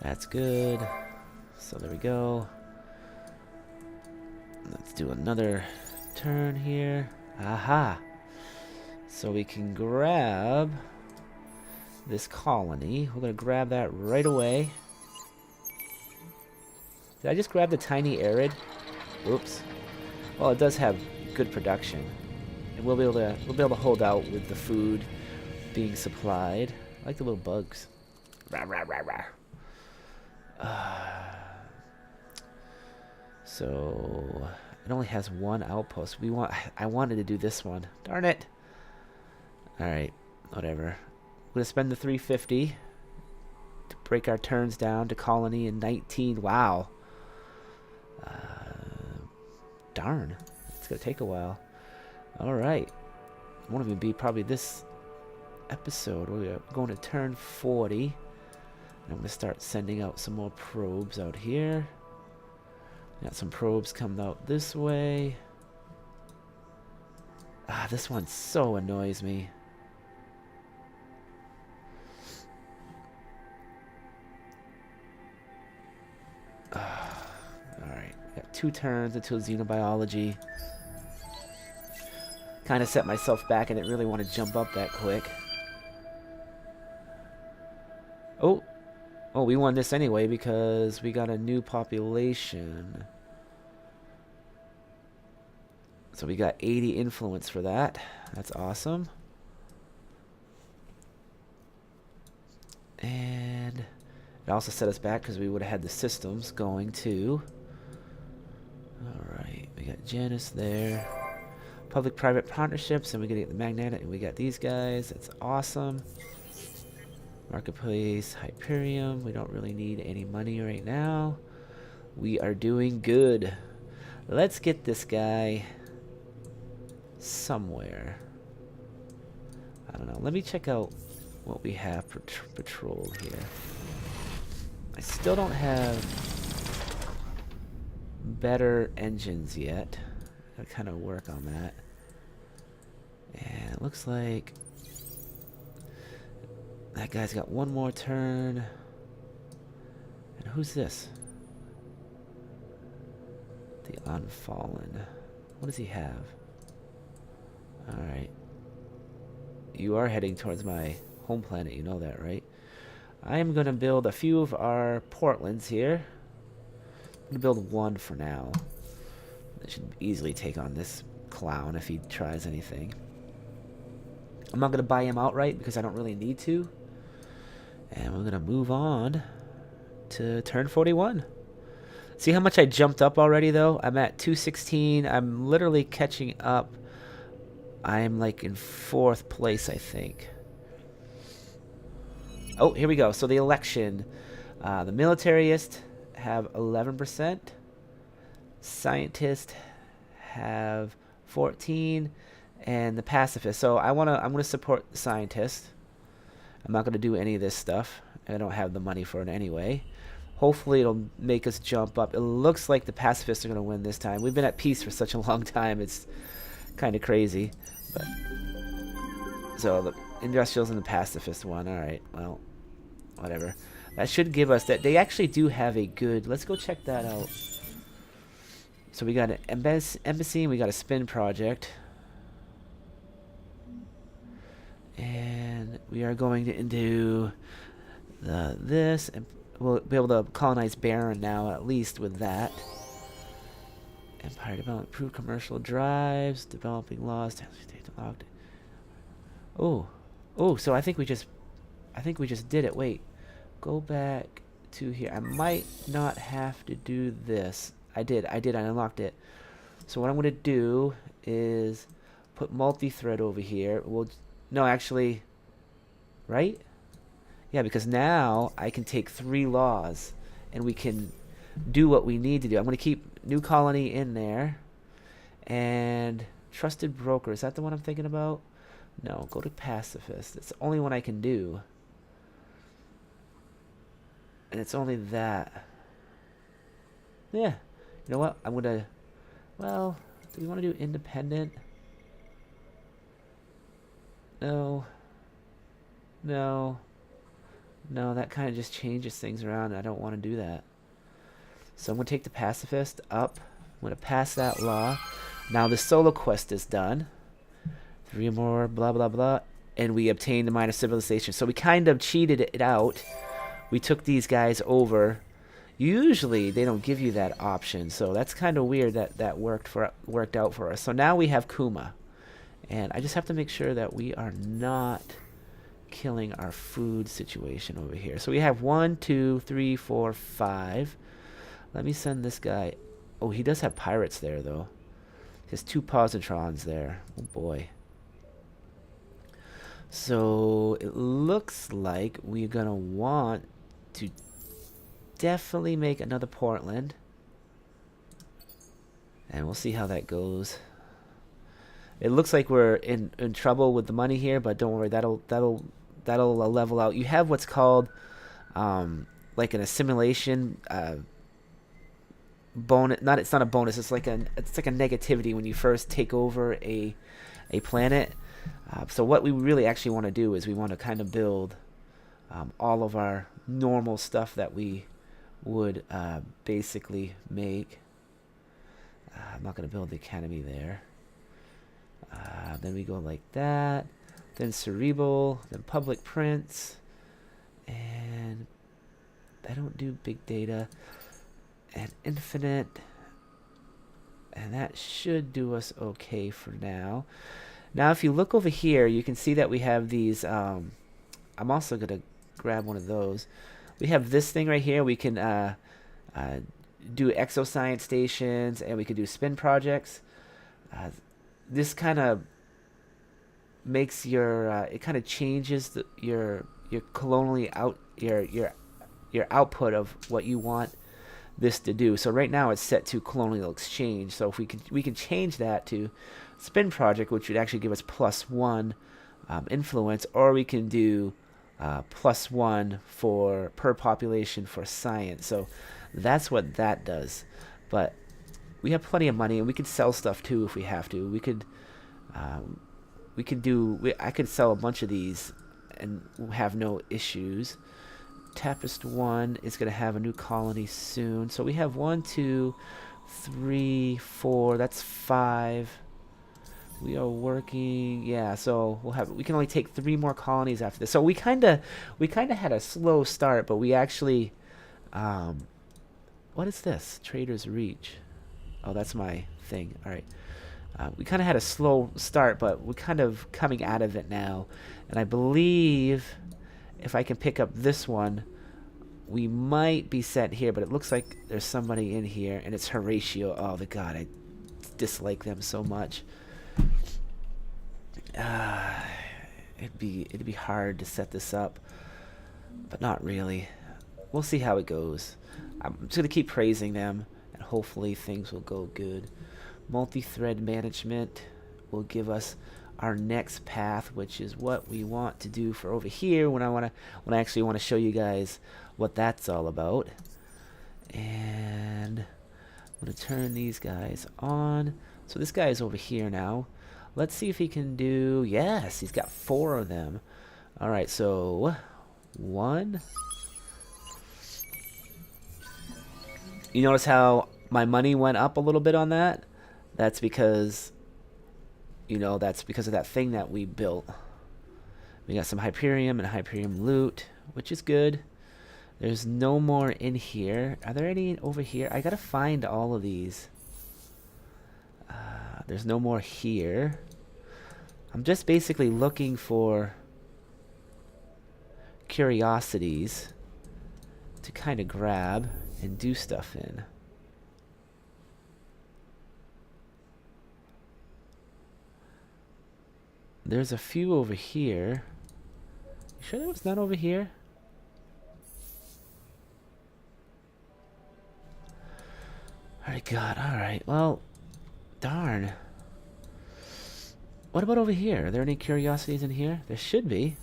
That's good. So there we go. Let's do another turn here. Aha! So we can grab this colony. We're going to grab that right away. Did I just grab the tiny arid? Oops. Well, it does have good production. And we'll be able to hold out with the food being supplied. I like the little bugs. Rah, rah, rah, rah. So it only has 1 outpost. I wanted to do this one. Darn it. Alright, whatever. I'm gonna spend the 350 to break our turns down to colony in 19. Wow. Darn. It's gonna take a while. Alright. Won't even be probably this episode. We're going to turn 40. I'm going to start sending out some more probes out here. Got some probes coming out this way. Ah, this one so annoys me. Alright, got 2 turns until xenobiology. Kind of set myself back. I didn't really want to jump up that quick. Oh, we won this anyway because we got a new population. So we got 80 influence for that. That's awesome. And It also set us back because we would have had the systems going too. Alright, we got Janus there. Public-private partnerships, and we gotta get the Magnetic, and we got these guys. That's awesome. Marketplace, Hyperion. We don't really need any money right now. We are doing good. Let's get this guy somewhere. I don't know. Let me check out what we have for patrol here. I still don't have better engines yet. Gotta kind of work on that. And it looks like that guy's got one more turn. And who's this? The Unfallen. What does he have? Alright. You are heading towards my home planet, you know that, right? I am going to build a few of our Portlands here. I'm going to build one for now. That should easily take on this clown if he tries anything. I'm not going to buy him outright because I don't really need to. And we're going to move on to turn 41. See how much I jumped up already, though? I'm at 216. I'm literally catching up. I'm like in 4th place, I think. Oh, here we go. So the election. The militarists have 11%. Scientists have 14%. And the pacifists. So I'm gonna support the scientists. I'm not gonna do any of this stuff. I don't have the money for it anyway. Hopefully it'll make us jump up. It looks like the pacifists are gonna win this time. We've been at peace for such a long time. It's kind of crazy. But so the industrials and the pacifists won. All right. Well, whatever. That should give us that. They actually do have a good. Let's go check that out. So we got an embassy. And we got a spin project. And we are going to do this, and we'll be able to colonize Baron now, at least with that. Empire development, improve commercial drives, developing laws. Oh, so I think we just did it. Wait, go back to here. I might not have to do this. I did. I unlocked it. So what I'm gonna do is put multi-thread over here. No, actually, right? Yeah, because now I can take 3 laws and we can do what we need to do. I'm going to keep New Colony in there. And Trusted Broker. Is that the one I'm thinking about? No, go to Pacifist. It's the only one I can do. And it's only that. Yeah. You know what? I'm going to... Well, do we want to do Independent? No, that kind of just changes things around. I don't want to do that. So I'm going to take the pacifist up. I'm going to pass that law. Now the solo quest is done. 3 more, blah, blah, blah. And we obtained the minor civilization. So we kind of cheated it out. We took these guys over. Usually they don't give you that option. So that's kind of weird that worked out for us. So now we have Kuma. And I just have to make sure that we are not killing our food situation over here. So we have 1, 2, 3, 4, 5. Let me send this guy. Oh, he does have pirates there, though. He has 2 positrons there. Oh, boy. So it looks like we're going to want to definitely make another Portland. And we'll see how that goes. It looks like we're in trouble with the money here, but don't worry, that'll level out. You have what's called like an assimilation bonus. It's not a bonus. It's like a negativity when you first take over a planet. So what we really actually want to do is we want to kind of build all of our normal stuff that we would basically make. I'm not going to build the academy there. Then we go like that, then Cerebral, then Public Prints, and I don't do big data, and Infinite, and that should do us okay for now. Now if you look over here, you can see that we have these, I'm also going to grab one of those. we have this thing right here. We can do exoscience stations, and we can do spin projects. This kind of makes your it kind of changes your colonially out your output of what you want this to do. So right now it's set to colonial exchange. So if we can change that to spin project, which would actually give us +1 influence, or we can do +1 for per population for science. So that's what that does. But we have plenty of money, and we could sell stuff too if we have to. I could sell a bunch of these and have no issues. Tapest 1 is going to have a new colony soon. So we have 1, 2, 3, 4. That's 5. We are working. Yeah, so we can only take 3 more colonies after this. So we kind of had a slow start, but we actually what is this? Trader's Reach. Oh, that's my thing. All right. We kind of had a slow start, but we're kind of coming out of it now. And I believe if I can pick up this one, we might be set here, but it looks like there's somebody in here, and it's Horatio. Oh, the God, I dislike them so much. It'd be hard to set this up, but not really. We'll see how it goes. I'm just going to keep praising them, and hopefully things will go good. Multi-thread management will give us our next path, which is what we want to do for over here when I actually want to show you guys what that's all about. And I'm going to turn these guys on. So this guy is over here now. Let's see if he can do... Yes, he's got 4 of them. All right, so 1. You notice how my money went up a little bit on that? That's because, that's because of that thing that we built. We got some Hyperium and Hyperium loot, which is good. There's no more in here. Are there any over here? I gotta find all of these. There's no more here. I'm just basically looking for curiosities to kind of grab and do stuff in. There's a few over here. You sure there was none over here? Alright, God. Alright. Well, darn. What about over here? Are there any curiosities in here? There should be.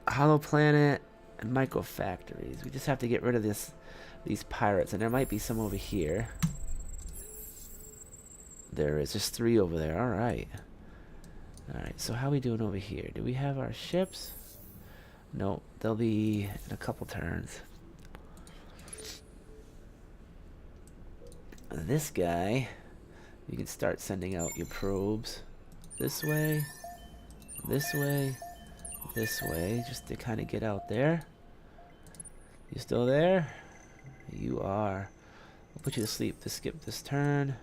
Hollow Planet and Micro Factories. We just have to get rid of these pirates, and there might be some over here. There is just 3 over there. Alright. Alright, so how are we doing over here? Do we have our ships? Nope, they'll be in a couple turns. This guy, you can start sending out your probes this way, this way, this way, just to kind of get out there. You still there? You are. I'll put you to sleep to skip this turn.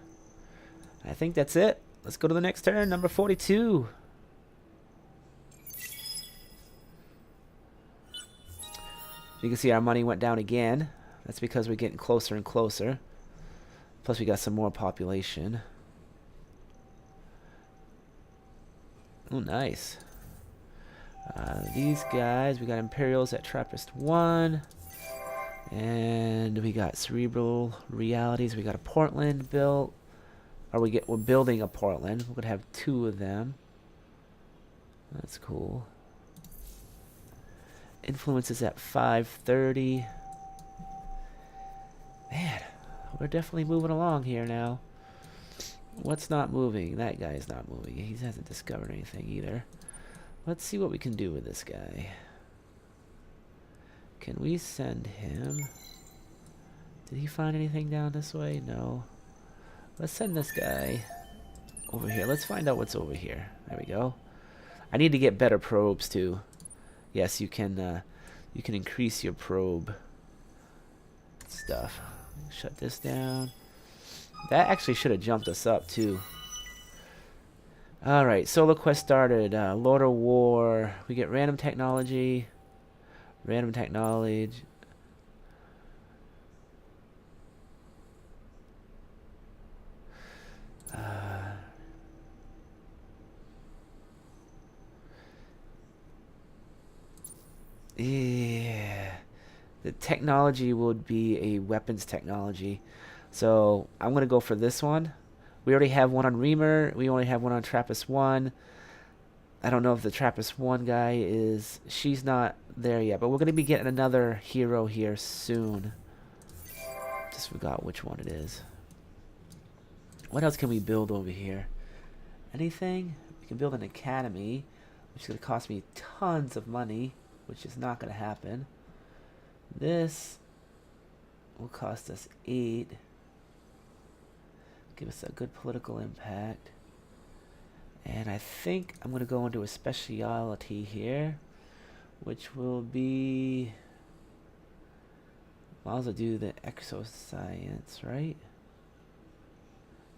I think that's it. Let's go to the next turn, number 42. You can see our money went down again. That's because we're getting closer and closer. Plus we got some more population. Oh, nice. These guys, we got Imperials at Trappist 1. And we got Cerebral Realities. We got a Portland built. We're building a Portland. We're gonna have 2 of them. That's cool. Influence is at 530. Man, we're definitely moving along here now. What's not moving? That guy's not moving. He hasn't discovered anything either. Let's see what we can do with this guy. Can we send him? Did he find anything down this way? No. Let's send this guy over here. Let's find out what's over here. There we go. I need to get better probes too. Yes, you can increase your probe stuff. Shut this down. That actually should have jumped us up too. Alright, solo quest started. Lord of War. We get random technology. Random technology. Yeah. The technology would be a weapons technology. So I'm going to go for this one. We already have one on Reamer. We only have one on Trappist 1. I don't know if the Trappist 1 guy is... She's not there yet. But we're going to be getting another hero here soon. Just forgot which one it is. What else can we build over here? Anything? We can build an academy, which is going to cost me tons of money, which is not going to happen. This will cost us 8. Give us a good political impact. And I think I'm going to go into a specialty here, which will be... Might as well do the exoscience, right?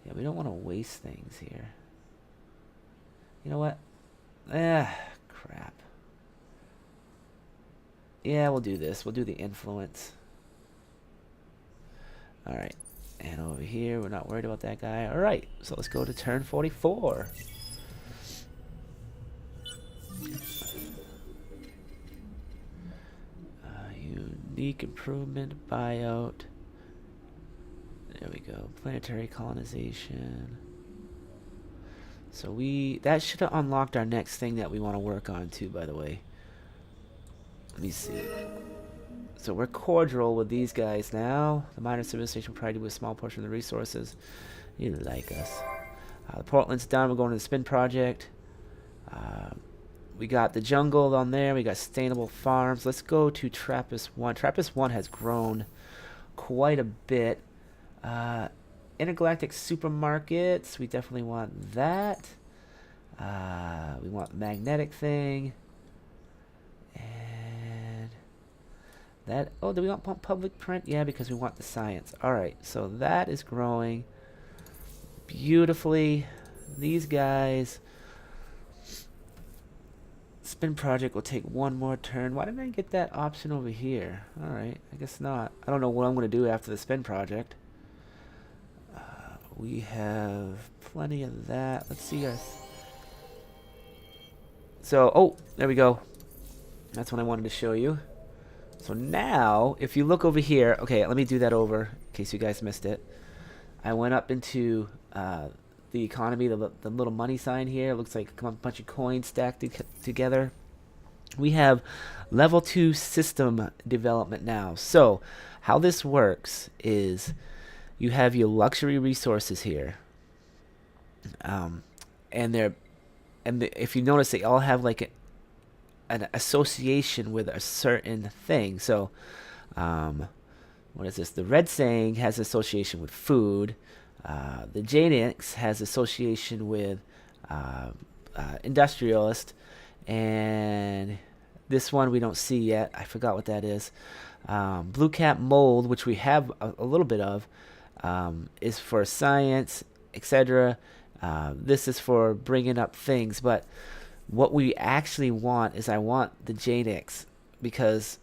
Yeah, we don't want to waste things here. You know what? Crap. Yeah, we'll do this. We'll do the influence. Alright. And over here, we're not worried about that guy. Alright, so let's go to turn 44. Unique improvement, buyout. There we go. Planetary colonization. So that should have unlocked our next thing that we want to work on too, by the way. Let me see. So we're cordial with these guys now. The minor civilization will probably do a small portion of the resources. You like us. The Portland's done. We're going to the Spin Project. We got the jungle on there. We got sustainable farms. Let's go to Trappist 1. Trappist 1 has grown quite a bit. Intergalactic supermarkets. We definitely want that. We want the magnetic thing. And that. Oh, do we want public print? Yeah, because we want the science. Alright, so that is growing beautifully. These guys... Spin Project will take one more turn. Why didn't I get that option over here? Alright, I guess not. I don't know what I'm going to do after the Spin Project. We have plenty of that. Let's see our... So, oh, there we go. That's what I wanted to show you. So now, if you look over here... Okay, let me do that over, in case you guys missed it. I went up into the economy, the little money sign here. It looks like a bunch of coins stacked together. We have level 2 system development now. So, how this works is... You have your luxury resources here, if you notice, they all have like an association with a certain thing. So, what is this? The Red Saying has association with food. The Janix has association with industrialist, and this one we don't see yet. I forgot what that is. Blue Cap Mold, which we have a little bit of. Is for science, etc. This is for bringing up things, but what we actually want is I want the Janix, because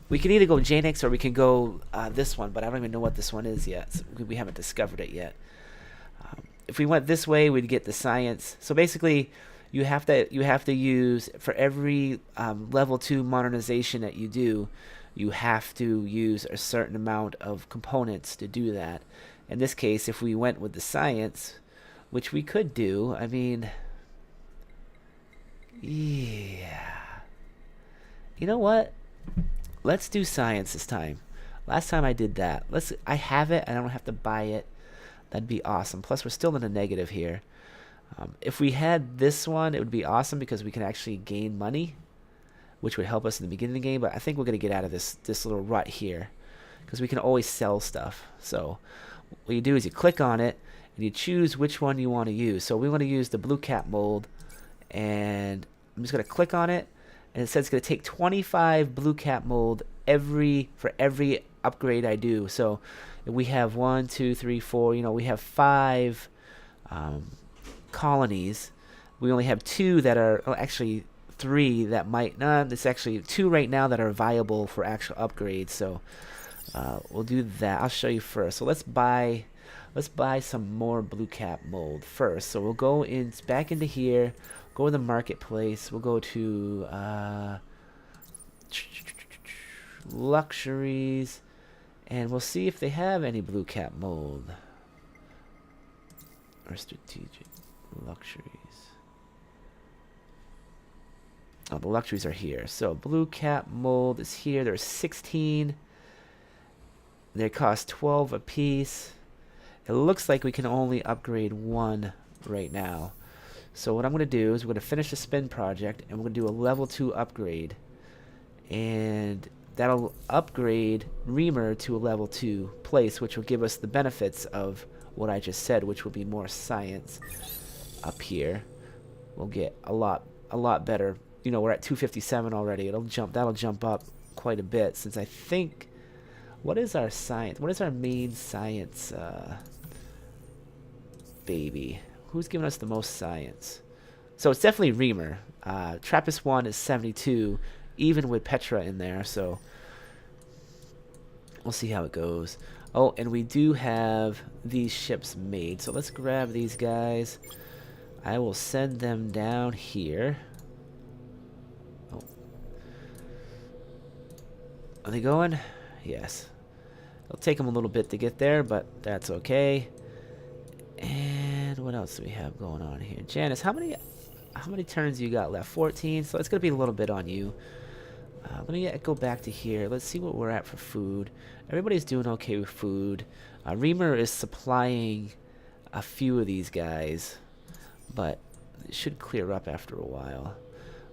we can either go Janix or we can go this one, but I don't even know what this one is yet. So we haven't discovered it yet. If we went this way, we'd get the science. So basically, you have to use for every level 2 modernization that you do. You have to use a certain amount of components to do that. In this case, if we went with the science, which we could do, I mean, yeah. You know what? Let's do science this time. Last time I did that. I have it, and I don't have to buy it. That'd be awesome. Plus, we're still in a negative here. If we had this one, it would be awesome because we can actually gain money, which would help us in the beginning of the game, but I think we're going to get out of this little rut here, because we can always sell stuff. So what you do is you click on it, and you choose which one you want to use. So we want to use the Blue Cap Mold, and I'm just going to click on it, and it says it's going to take 25 Blue Cap Mold for every upgrade I do. So we have 1, 2, 3, 4, we have 5 colonies. We only have 2 that are, oh, actually 3 that might, no, it's actually 2 right now that are viable for actual upgrades. So we'll do that. I'll show you first. So let's buy some more blue cap mold first. So we'll go in back into here, go to the marketplace. We'll go to luxuries, and we'll see if they have any blue cap mold or strategic luxuries. Oh, the luxuries are here. So blue cap mold is here. There's 16. They cost 12 a piece. It looks like we can only upgrade 1 right now. So what I'm going to do is we're going to finish the spin project, and we're going to do a level 2 upgrade. And that'll upgrade Reamer to a level 2 place, which will give us the benefits of what I just said, which will be more science up here. We'll get a lot better. You know, we're at 257 already. That'll jump up quite a bit, since I think, what is our science? What is our main science baby? Who's giving us the most science? So it's definitely Reamer. Trappist 1 is 72, even with Petra in there, so we'll see how it goes. Oh, and we do have these ships made, so let's grab these guys. I will send them down here. Oh. Are they going? Yes. It'll take them a little bit to get there, but that's okay. And what else do we have going on here? Janice, how many turns you got left? 14, so it's going to be a little bit on you. Let me go back to here. Let's see what we're at for food. Everybody's doing okay with food. Reamer is supplying a few of these guys, but it should clear up after a while.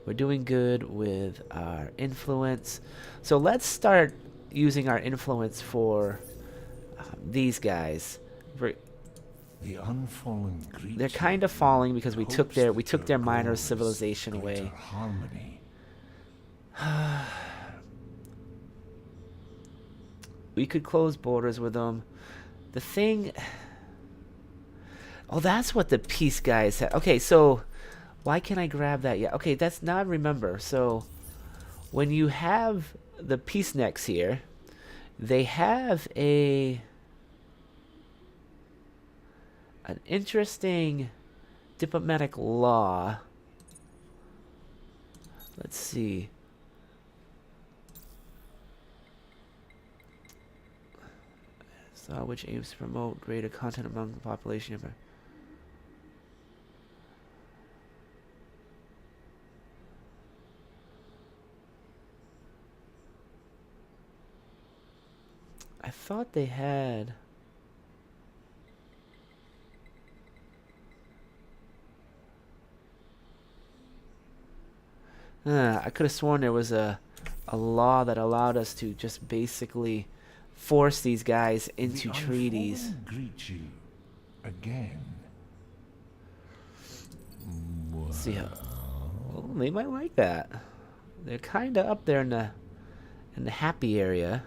We're doing good with our influence. So let's start using our influence for these guys. The unfallen greet They're kind of falling because we took their minor civilization away. Harmony. We could close borders with them. The thing... Oh, that's what the peace guys said. Okay, so why can't I grab that yet? Okay, that's now I remember. So when you have the peace necks here, they have an interesting diplomatic law. Let's see. Which aims to promote greater content among the population. I thought they had... I could have sworn there was a law that allowed us to just basically force these guys into treaties. Greet you again. See how? Well, they might like that. They're kind of up there in the happy area.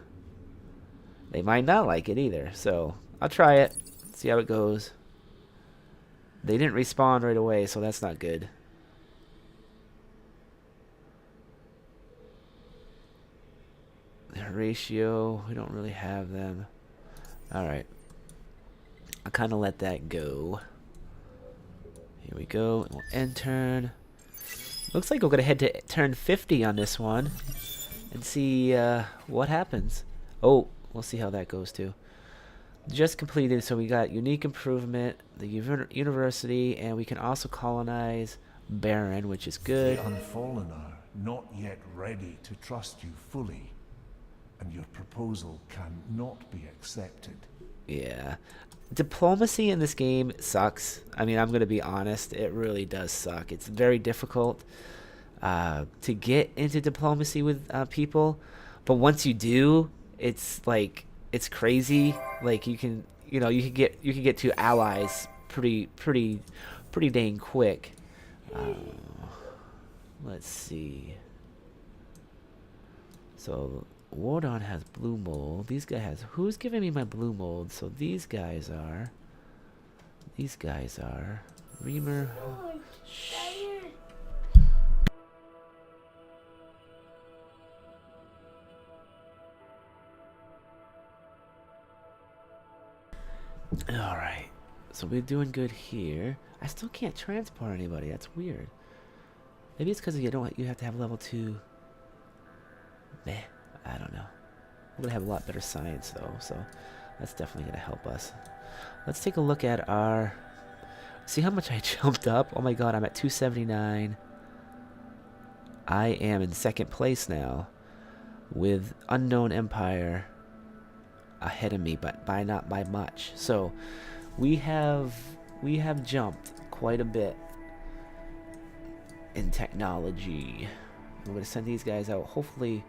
They might not like it either. So I'll try it. See how it goes. They didn't respawn right away, so that's not good. Ratio, we don't really have them. Alright. I'll kind of let that go. Here we go. We'll end turn. Looks like we're going to head to turn 50 on this one and see what happens. Oh, we'll see how that goes too. Just completed, so we got unique improvement, the university, and we can also colonize Baron, which is good. The Unfallen are not yet ready to trust you fully, and your proposal cannot be accepted. Yeah. Diplomacy in this game sucks. I mean, I'm going to be honest. It really does suck. It's very difficult to get into diplomacy with people. But once you do, it's like, it's crazy. Like you can get to allies pretty dang quick. Let's see. So Wardon has blue mold. These guys has... Who's giving me my blue mold? So these guys are... Reamer. Oh, Shh. tired. Alright. So we're doing good here. I still can't transport anybody. That's weird. Maybe it's because you have to have level 2. Meh. I don't know. We're gonna have a lot better science though, so that's definitely gonna help us. Let's take a look at our. See how much I jumped up? Oh my god, I'm at 279. I am in second place now, with Unknown Empire ahead of me, but not by much. So we have jumped quite a bit in technology. I'm gonna send these guys out. Hopefully,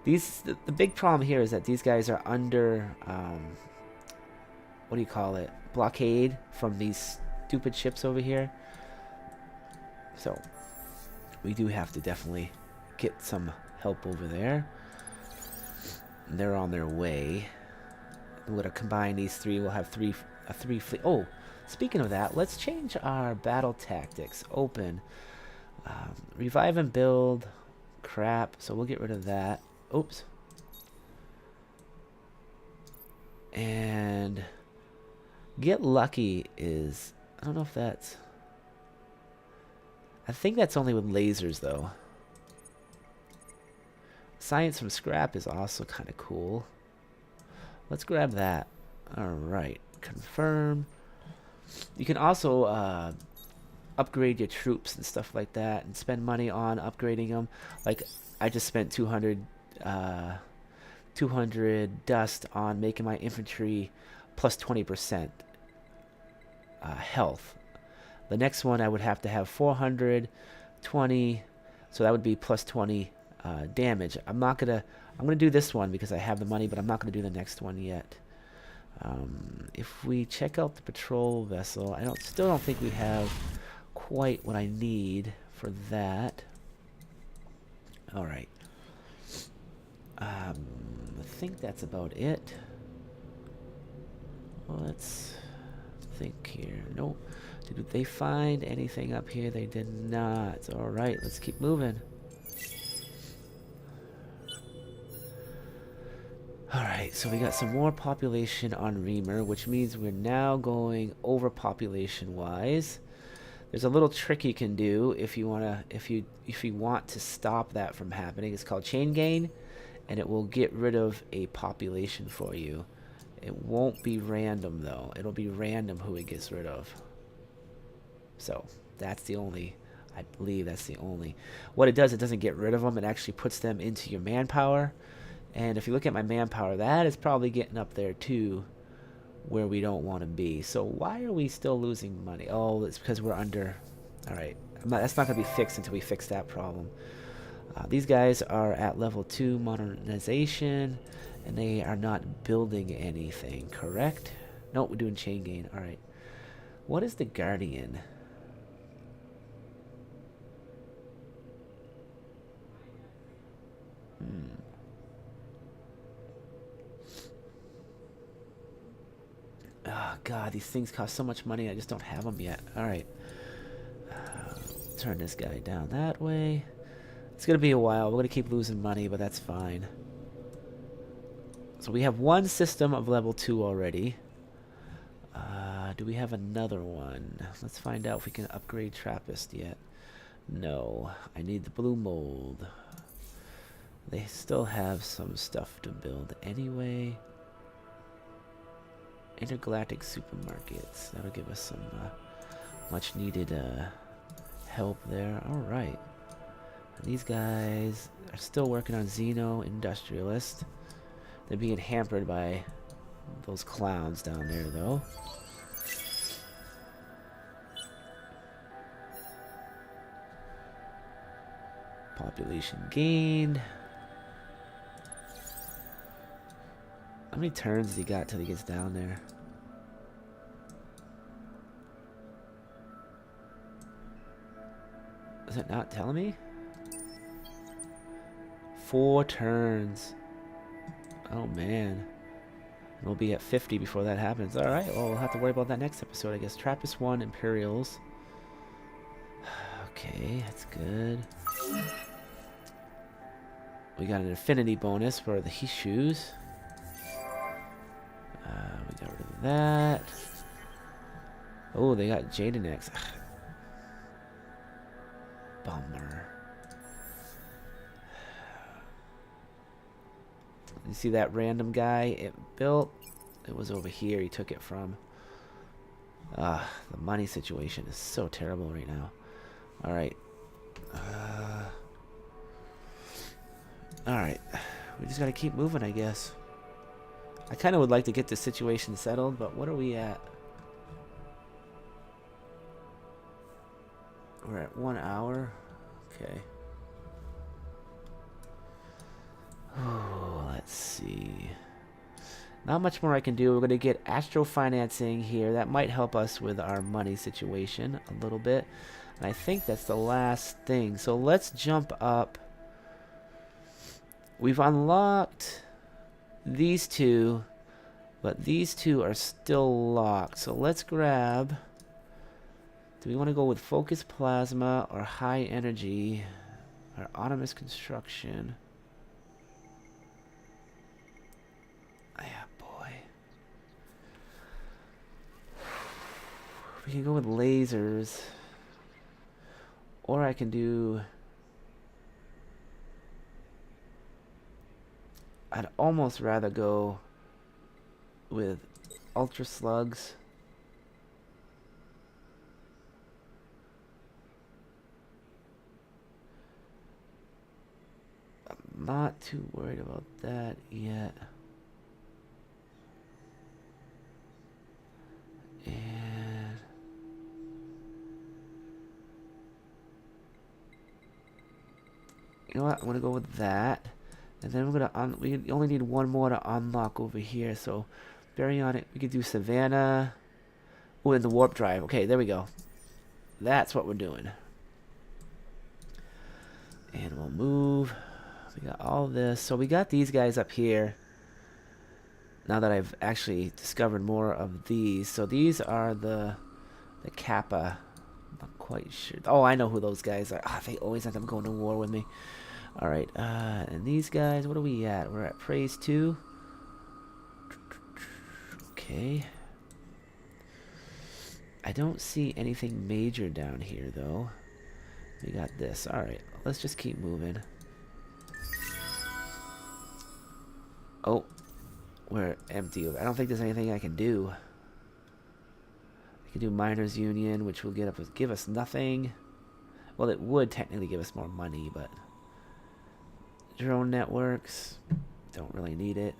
the big problem here is that these guys are under what do you call it? Blockade from these stupid ships over here. So we do have to definitely get some help over there. They're on their way. I'm gonna combine these three. We'll have a three fleet. Oh, speaking of that, let's change our battle tactics. Open. Revive and build. Crap. So we'll get rid of that. Oops. And get lucky is, I don't know if that's, I think that's only with lasers though. Science from scrap is also kind of cool. Let's grab that. Alright. Confirm. You can also upgrade your troops and stuff like that and spend money on upgrading them. Like, I just spent 200 dust on making my infantry plus 20% health. The next one I would have to have 420, so that would be plus 20 damage. I'm gonna do this one because I have the money, but I'm not gonna do the next one yet. If we check out the patrol vessel, I still don't think we have quite what I need for that. All right. I think that's about it. Let's think here. Nope. Did they find anything up here? They did not. All right, let's keep moving. Alright, so we got some more population on Reamer, which means we're now going overpopulation wise. There's a little trick you can do if you want to stop that from happening. It's called chain gain, and it will get rid of a population for you. It won't be random though. It'll be random who it gets rid of. So that's the only, I believe that's the only. What it does, it doesn't get rid of them. It actually puts them into your manpower. And if you look at my manpower, that is probably getting up there too, where we don't want to be. So why are we still losing money? Oh, it's because we're under. All right, that's not going to be fixed until we fix that problem. These guys are at level 2 modernization, and they are not building anything, correct? Nope, we're doing chain gain. All right. What is the Guardian? Oh god, these things cost so much money, I just don't have them yet. Alright. Turn this guy down that way. It's gonna be a while. We're gonna keep losing money, but that's fine. So we have one system of level 2 already. Do we have another one? Let's find out if we can upgrade Trappist yet. No. I need the blue mold. They still have some stuff to build anyway. Intergalactic supermarkets. That'll give us some much needed help there. Alright. These guys are still working on Xeno Industrialist. They're being hampered by those clowns down there though. Population gained. How many turns has he got till he gets down there? Is it not telling me? 4 turns. Oh man. We'll be at 50 before that happens. Alright, well we'll have to worry about that next episode, I guess. Trappist 1, Imperials. Okay, that's good. We got an affinity bonus for the shoes. We got rid of that. Oh, they got Jaden X. Bummer. You see that random guy it built? It was over here. He took it from. The money situation is so terrible right now. All right. All right. We just gotta keep moving, I guess. I kind of would like to get this situation settled, but what are we at? We're at 1 hour. Okay. Oh, let's see. Not much more I can do. We're going to get Astro Financing here. That might help us with our money situation a little bit. And I think that's the last thing. So let's jump up. We've unlocked these two, but these two are still locked. So let's grab... Do we want to go with Focus Plasma or High Energy or Autonomous Construction? Yeah, boy. We can go with lasers. Or I can do... I'd almost rather go with Ultra Slugs. I'm not too worried about that yet. And you know what? I'm gonna go with that, and then we're gonna we only need one more to unlock over here. So, Baryonic, we could do Savannah. Oh, and the warp drive. Okay, there we go. That's what we're doing. And we'll move. We got all this. So we got these guys up here. Now that I've actually discovered more of these. So these are the Kappa. I'm not quite sure. Oh, I know who those guys are. Ah, they always end up going to war with me. Alright, and these guys, what are we at? We're at Praise 2. Okay. I don't see anything major down here, though. We got this. Alright, let's just keep moving. Oh, we're empty. I don't think there's anything I can do. I can do Miners Union, which will give us nothing. Well, it would technically give us more money, but drone networks, don't really need it.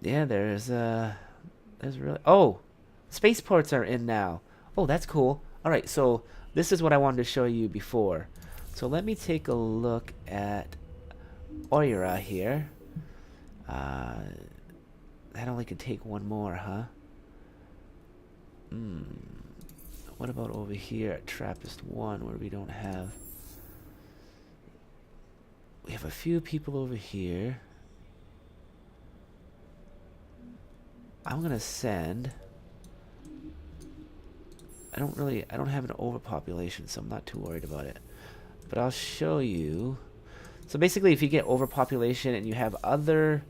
Yeah, there's really... Oh! Spaceports are in now. Oh, that's cool. Alright, so this is what I wanted to show you before. So let me take a look at Oira here. That only can take one more, huh? What about over here at Trappist 1 where we don't have... We have a few people over here. I'm gonna send... I don't have an overpopulation, so I'm not too worried about it. But I'll show you. So basically, if you get overpopulation and you have other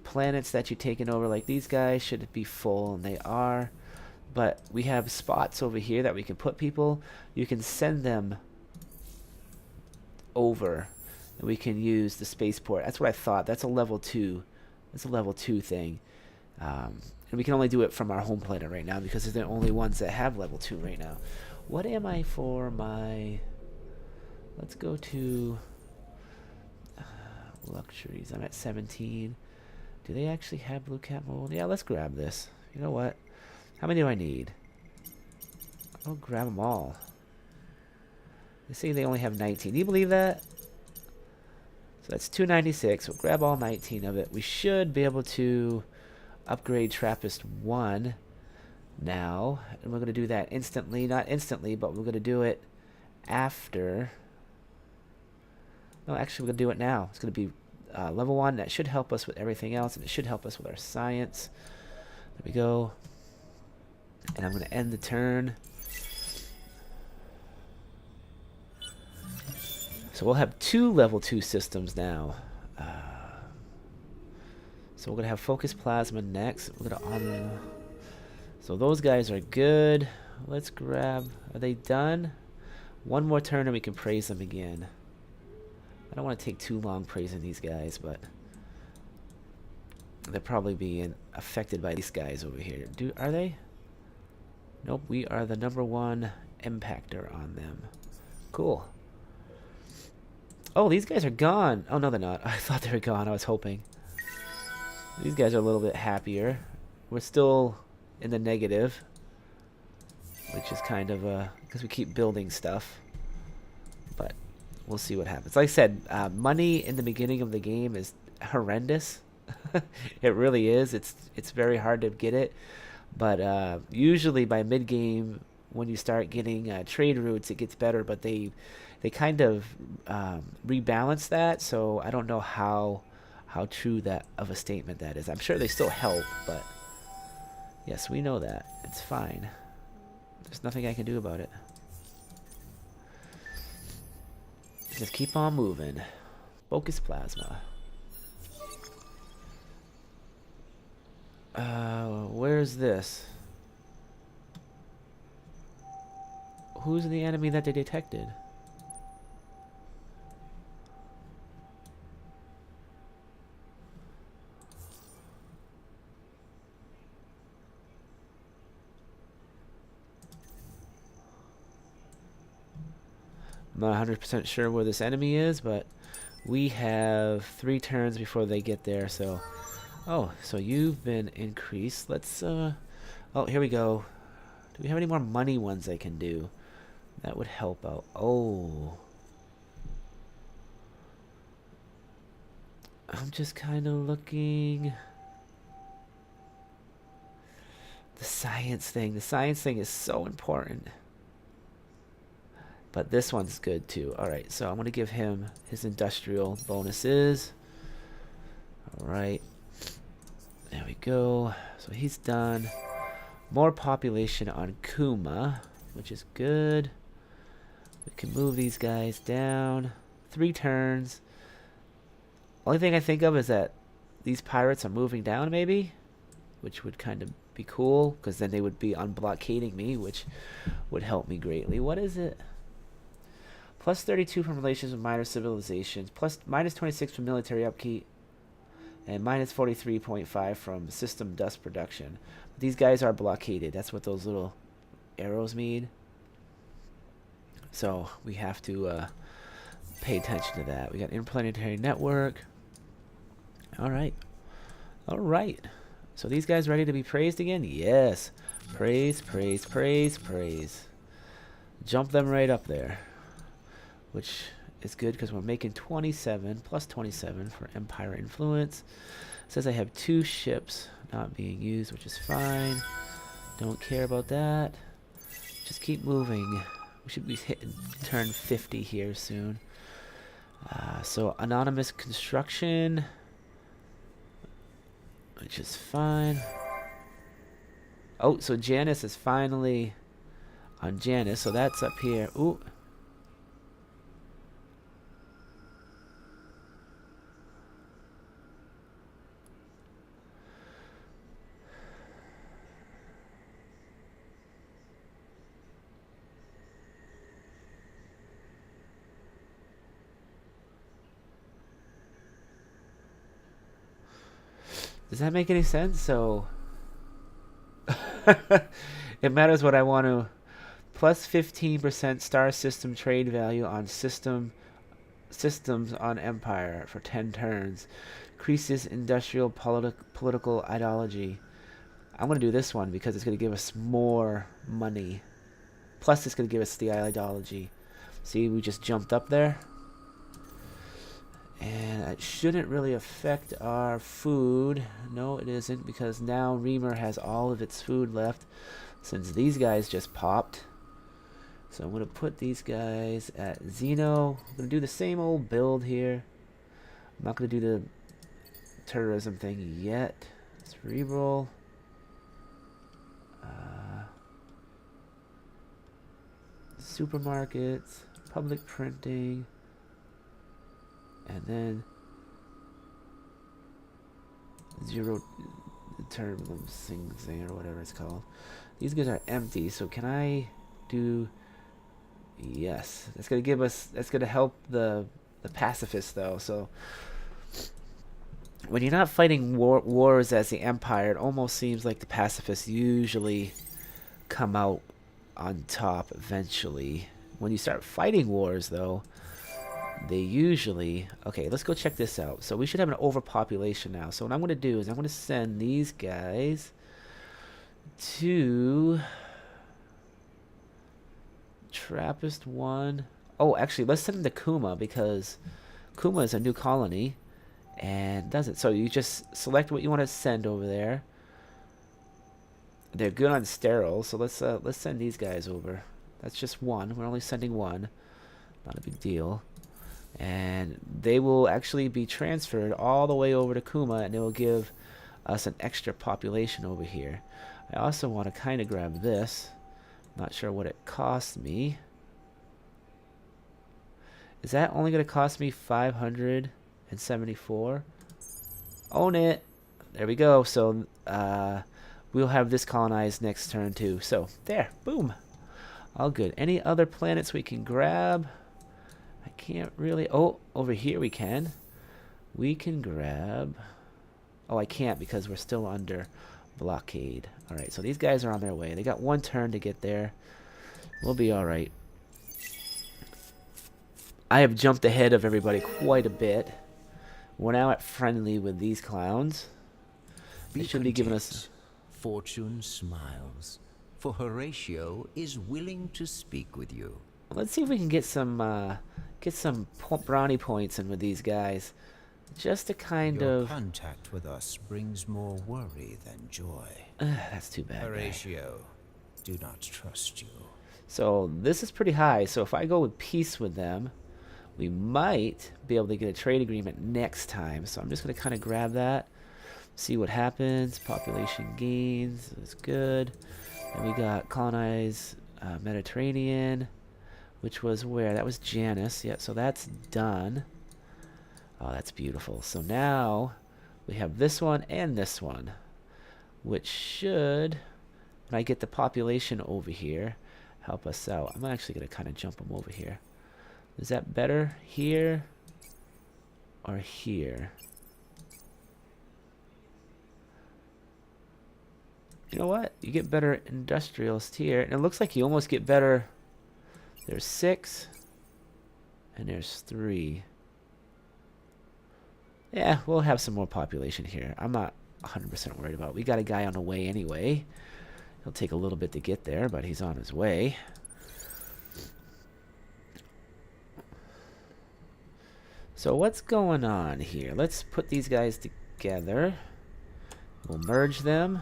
planets that you've taken over, like these guys should be full, and they are. But we have spots over here that we can put people. You can send them over, and we can use the spaceport. That's what I thought. That's a level 2. That's a level 2 thing. And we can only do it from our home planet right now because they're the only ones that have level 2 right now. What am I for my... Let's go to luxuries. I'm at 17. Do they actually have blue cat mold? Yeah, let's grab this. You know what? How many do I need? I'll grab them all. They say they only have 19. Do you believe that? So that's 296. We'll grab all 19 of it. We should be able to upgrade Trappist 1 now. And we're going to do that instantly. Not instantly, but we're going to do it after... No, actually, we're going to do it now. It's going to be level 1. That should help us with everything else, and it should help us with our science. There we go. And I'm going to end the turn. So we'll have 2 level 2 systems now. So we're going to have Focus Plasma next. We're going to honor. So those guys are good. Let's grab... Are they done? One more turn and we can praise them again. I don't want to take too long praising these guys, but... They're probably being affected by these guys over here. Are they? Nope, we are the #1 impactor on them. Cool. Oh, these guys are gone. Oh, no, they're not. I thought they were gone. I was hoping. These guys are a little bit happier. We're still in the negative, which is kind of because we keep building stuff. But we'll see what happens. Like I said, money in the beginning of the game is horrendous. It really is. It's very hard to get it. But usually by mid-game, when you start getting trade routes, it gets better. But they kind of rebalance that, so I don't know how true that of a statement that is. I'm sure they still help, but yes, we know that. It's fine. There's nothing I can do about it. Just keep on moving. Focus Plasma. Where's this? Who's the enemy that they detected? I'm not 100% sure where this enemy is, but we have 3 turns before they get there, so... Oh, so you've been increased. Let's, oh, here we go. Do we have any more money ones I can do? That would help out. Oh. I'm just kind of looking... The science thing. The science thing is so important. But this one's good too. Alright, so I'm going to give him his industrial bonuses. Alright. There we go. So he's done. More population on Kuma, which is good. We can move these guys down. 3 turns. Only thing I think of is that these pirates are moving down, maybe? Which would kind of be cool, because then they would be unblockading me, which would help me greatly. What is it? Plus 32 from relations with minor civilizations. Minus 26 from military upkeep. And minus 43.5 from system dust production. But these guys are blockaded. That's what those little arrows mean. So we have to pay attention to that. We got interplanetary network. Alright. Alright. So these guys ready to be praised again? Yes. Praise, praise, praise, praise. Jump them right up there. Which is good because we're making 27 plus 27 for Empire influence. It says I have 2 ships not being used, which is fine. Don't care about that. Just keep moving. We should be hitting turn 50 here soon. So anonymous construction, which is fine. Oh, so Janus is finally on Janus, so that's up here. Ooh. Does that make any sense? So it matters what I want to. Plus 15% star system trade value on systems on Empire for 10 turns. Increases industrial political ideology. I'm going to do this one because it's going to give us more money. Plus it's going to give us the ideology. See, we just jumped up there. And it shouldn't really affect our food. No, it isn't, because now Reamer has all of its food left since these guys just popped. So I'm going to put these guys at Xeno. I'm going to do the same old build here. I'm not going to do the terrorism thing yet. Let's reroll. supermarkets, public printing, and then zero terminal Sing Sing or whatever it's called. These guys are empty, so can I do... Yes, that's gonna give us. That's gonna help the pacifists though. So when you're not fighting wars as the Empire, it almost seems like the pacifists usually come out on top eventually. When you start fighting wars, though, they usually... Okay, let's go check this out. So we should have an overpopulation now. So what I'm gonna do is I'm gonna send these guys to Trappist 1. Oh, actually, let's send them to Kuma, because Kuma is a new colony and does it. So you just select what you want to send over there. They're good on sterile, so let's send these guys over. That's just one. We're only sending one. Not a big deal. And they will actually be transferred all the way over to Kuma, and it will give us an extra population over here. I also want to kind of grab this. Not sure what it costs me. Is that only going to cost me 574? Own it. There we go. So we'll have this colonized next turn too. So there, boom. All good. Any other planets we can grab? I can't really. Oh, over here we can. We can grab. Oh, I can't because we're still under blockade. Alright, so these guys are on their way. They got one turn to get there. We'll be alright. I have jumped ahead of everybody quite a bit. We're now at friendly with these clowns. They should be giving us... Fortune smiles, for Horatio is willing to speak with you. Let's see if we can get some brownie points in with these guys. Just to kind Your of... contact with us brings more worry than joy. That's too bad. Horatio, do not trust you. So this is pretty high. So if I go with peace with them, we might be able to get a trade agreement next time. So I'm just going to kind of grab that, see what happens. Population gains is good. And we got colonize Mediterranean, which was where? That was Janus. Yeah, so that's done. Oh, that's beautiful. So now we have this one and this one, which should, when I get the population over here, help us out. I'm actually going to kind of jump them over here. Is that better here or here? You know what? You get better industrialists here. And it looks like you almost get better. There's 6 and there's 3. Yeah, we'll have some more population here. I'm not 100% worried about it. We got a guy on the way anyway. He'll take a little bit to get there, but he's on his way. So what's going on here? Let's put these guys together. We'll merge them.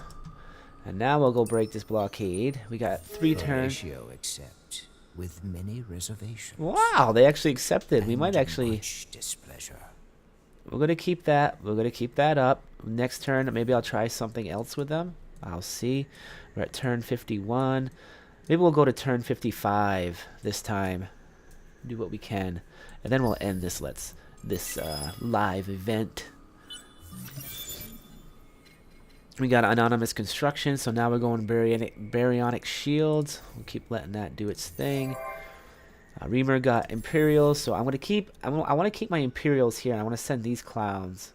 And now we'll go break this blockade. We got 3 turns. Horatio accept with many reservations. Wow, they actually accepted. We might actually... Much displeasure. We're going to keep that. We're going to keep that up. Next turn, maybe I'll try something else with them. I'll see. We're at turn 51. Maybe we'll go to turn 55 this time. Do what we can. And then we'll end this live event. We got anonymous construction, so now we're going baryonic shields. We'll keep letting that do its thing. Reamer got Imperials, so I want to keep my Imperials here, and I want to send these clowns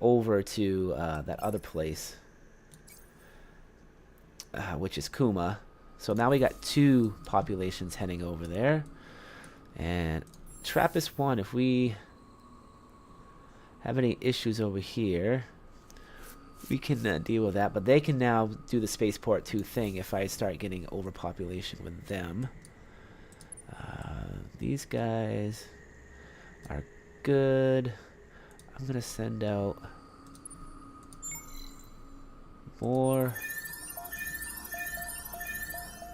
over to that other place, which is Kuma. So now we got 2 populations heading over there. And Trappist 1, if we have any issues over here, we can deal with that. But they can now do the Spaceport 2 thing if I start getting overpopulation with them. These guys are good. I'm going to send out more.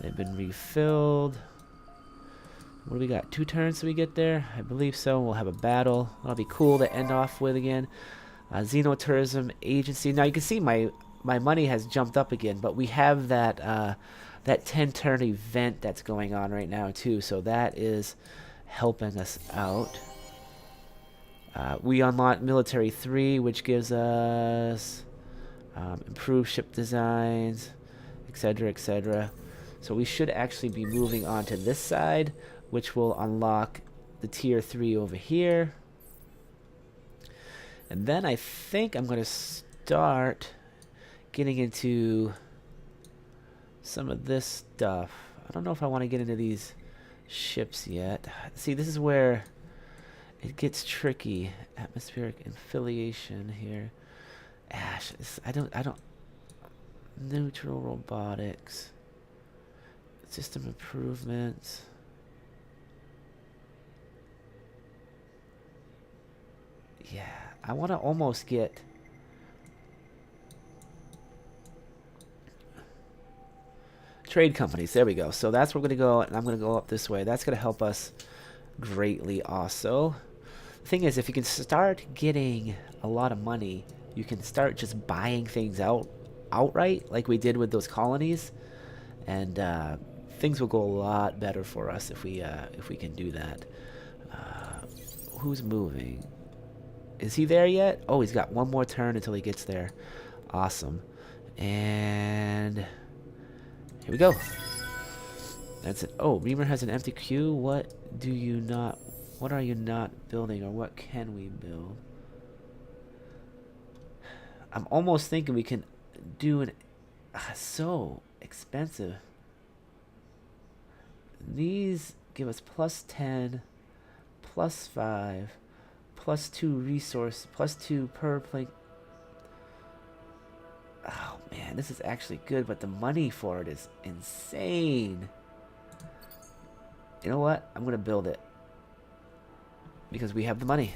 They've been refilled. What do we got? 2 turns till we get there? I believe so. We'll have a battle. That'll be cool to end off with again. Xenotourism Agency. Now you can see my money has jumped up again, but we have that that 10-turn event that's going on right now too. So that is helping us out. We unlocked military 3, which gives us improved ship designs, etc., etc. So we should actually be moving on to this side, which will unlock the tier 3 over here. And then I think I'm going to start getting into some of this stuff. I don't know if I want to get into these ships yet. See, this is where it gets tricky. Atmospheric affiliation here. Ash, I don't. Neutral robotics. System improvements. Yeah, I want to almost get trade companies. There we go. So that's where we're going to go, and I'm going to go up this way. That's going to help us greatly also. The thing is, if you can start getting a lot of money, you can start just buying things outright, like we did with those colonies, and things will go a lot better for us if we can do that. Who's moving? Is he there yet? Oh, he's got one more turn until he gets there. Awesome. And here we go. That's it. Oh, Reamer has an empty queue. What are you not building, or what can we build? I'm almost thinking we can do an so expensive. These give us +10, +5, +2 resource, +2 per plane. Oh man, this is actually good, but the money for it is insane. You know what? I'm gonna build it because we have the money.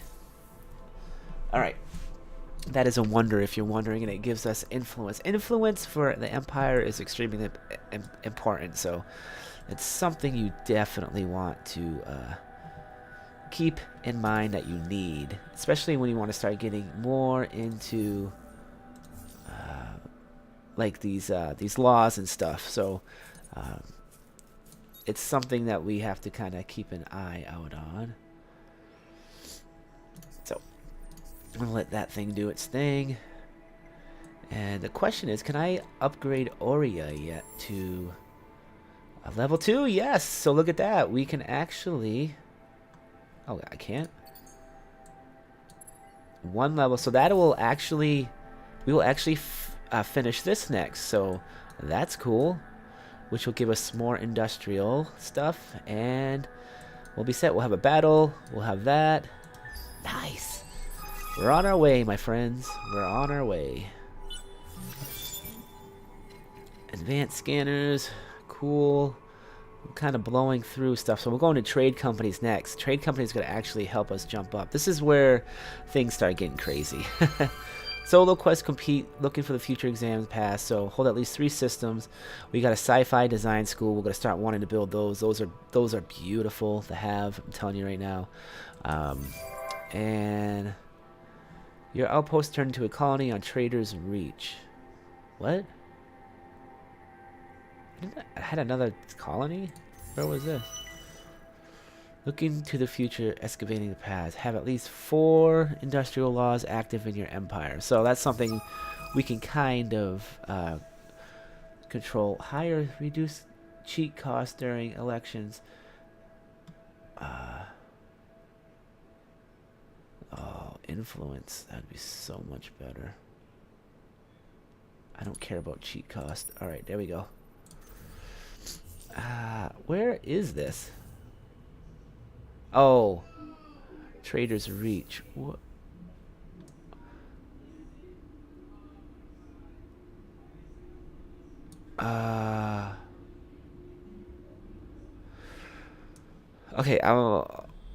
All right. That is a wonder, if you're wondering, and it gives us influence. Influence for the Empire is extremely important, so it's something you definitely want to keep in mind that you need, especially when you want to start getting more into like these laws and stuff. So it's something that we have to kind of keep an eye out on. So I'm gonna let that thing do its thing. And the question is, can I upgrade Aurea yet to a level 2? Yes. So look at that. We can actually... Oh, I can't. 1 level. So that will actually... We will actually finish this next. So that's cool. Which will give us more industrial stuff. And we'll be set. We'll have a battle. We'll have that. Nice. We're on our way, my friends. We're on our way. Advanced scanners. Cool. I'm kind of blowing through stuff. So we're going to trade companies next. Trade companies going to actually help us jump up. This is where things start getting crazy. Solo quest compete, looking for the future exams pass. So hold at least 3 systems. We got a sci-fi design school. We're going to start wanting to build those. Those are beautiful to have. I'm telling you right now. And your outpost turned into a colony on Trader's Reach. What? I had another colony? Where was this? Looking to the future, excavating the past. Have at least 4 industrial laws active in your empire. So that's something we can kind of control. Higher, reduce cheat costs during elections. Oh, influence. That'd be so much better. I don't care about cheat cost. Alright, there we go. Where is this? Oh, Trader's Reach. What? Okay, I'm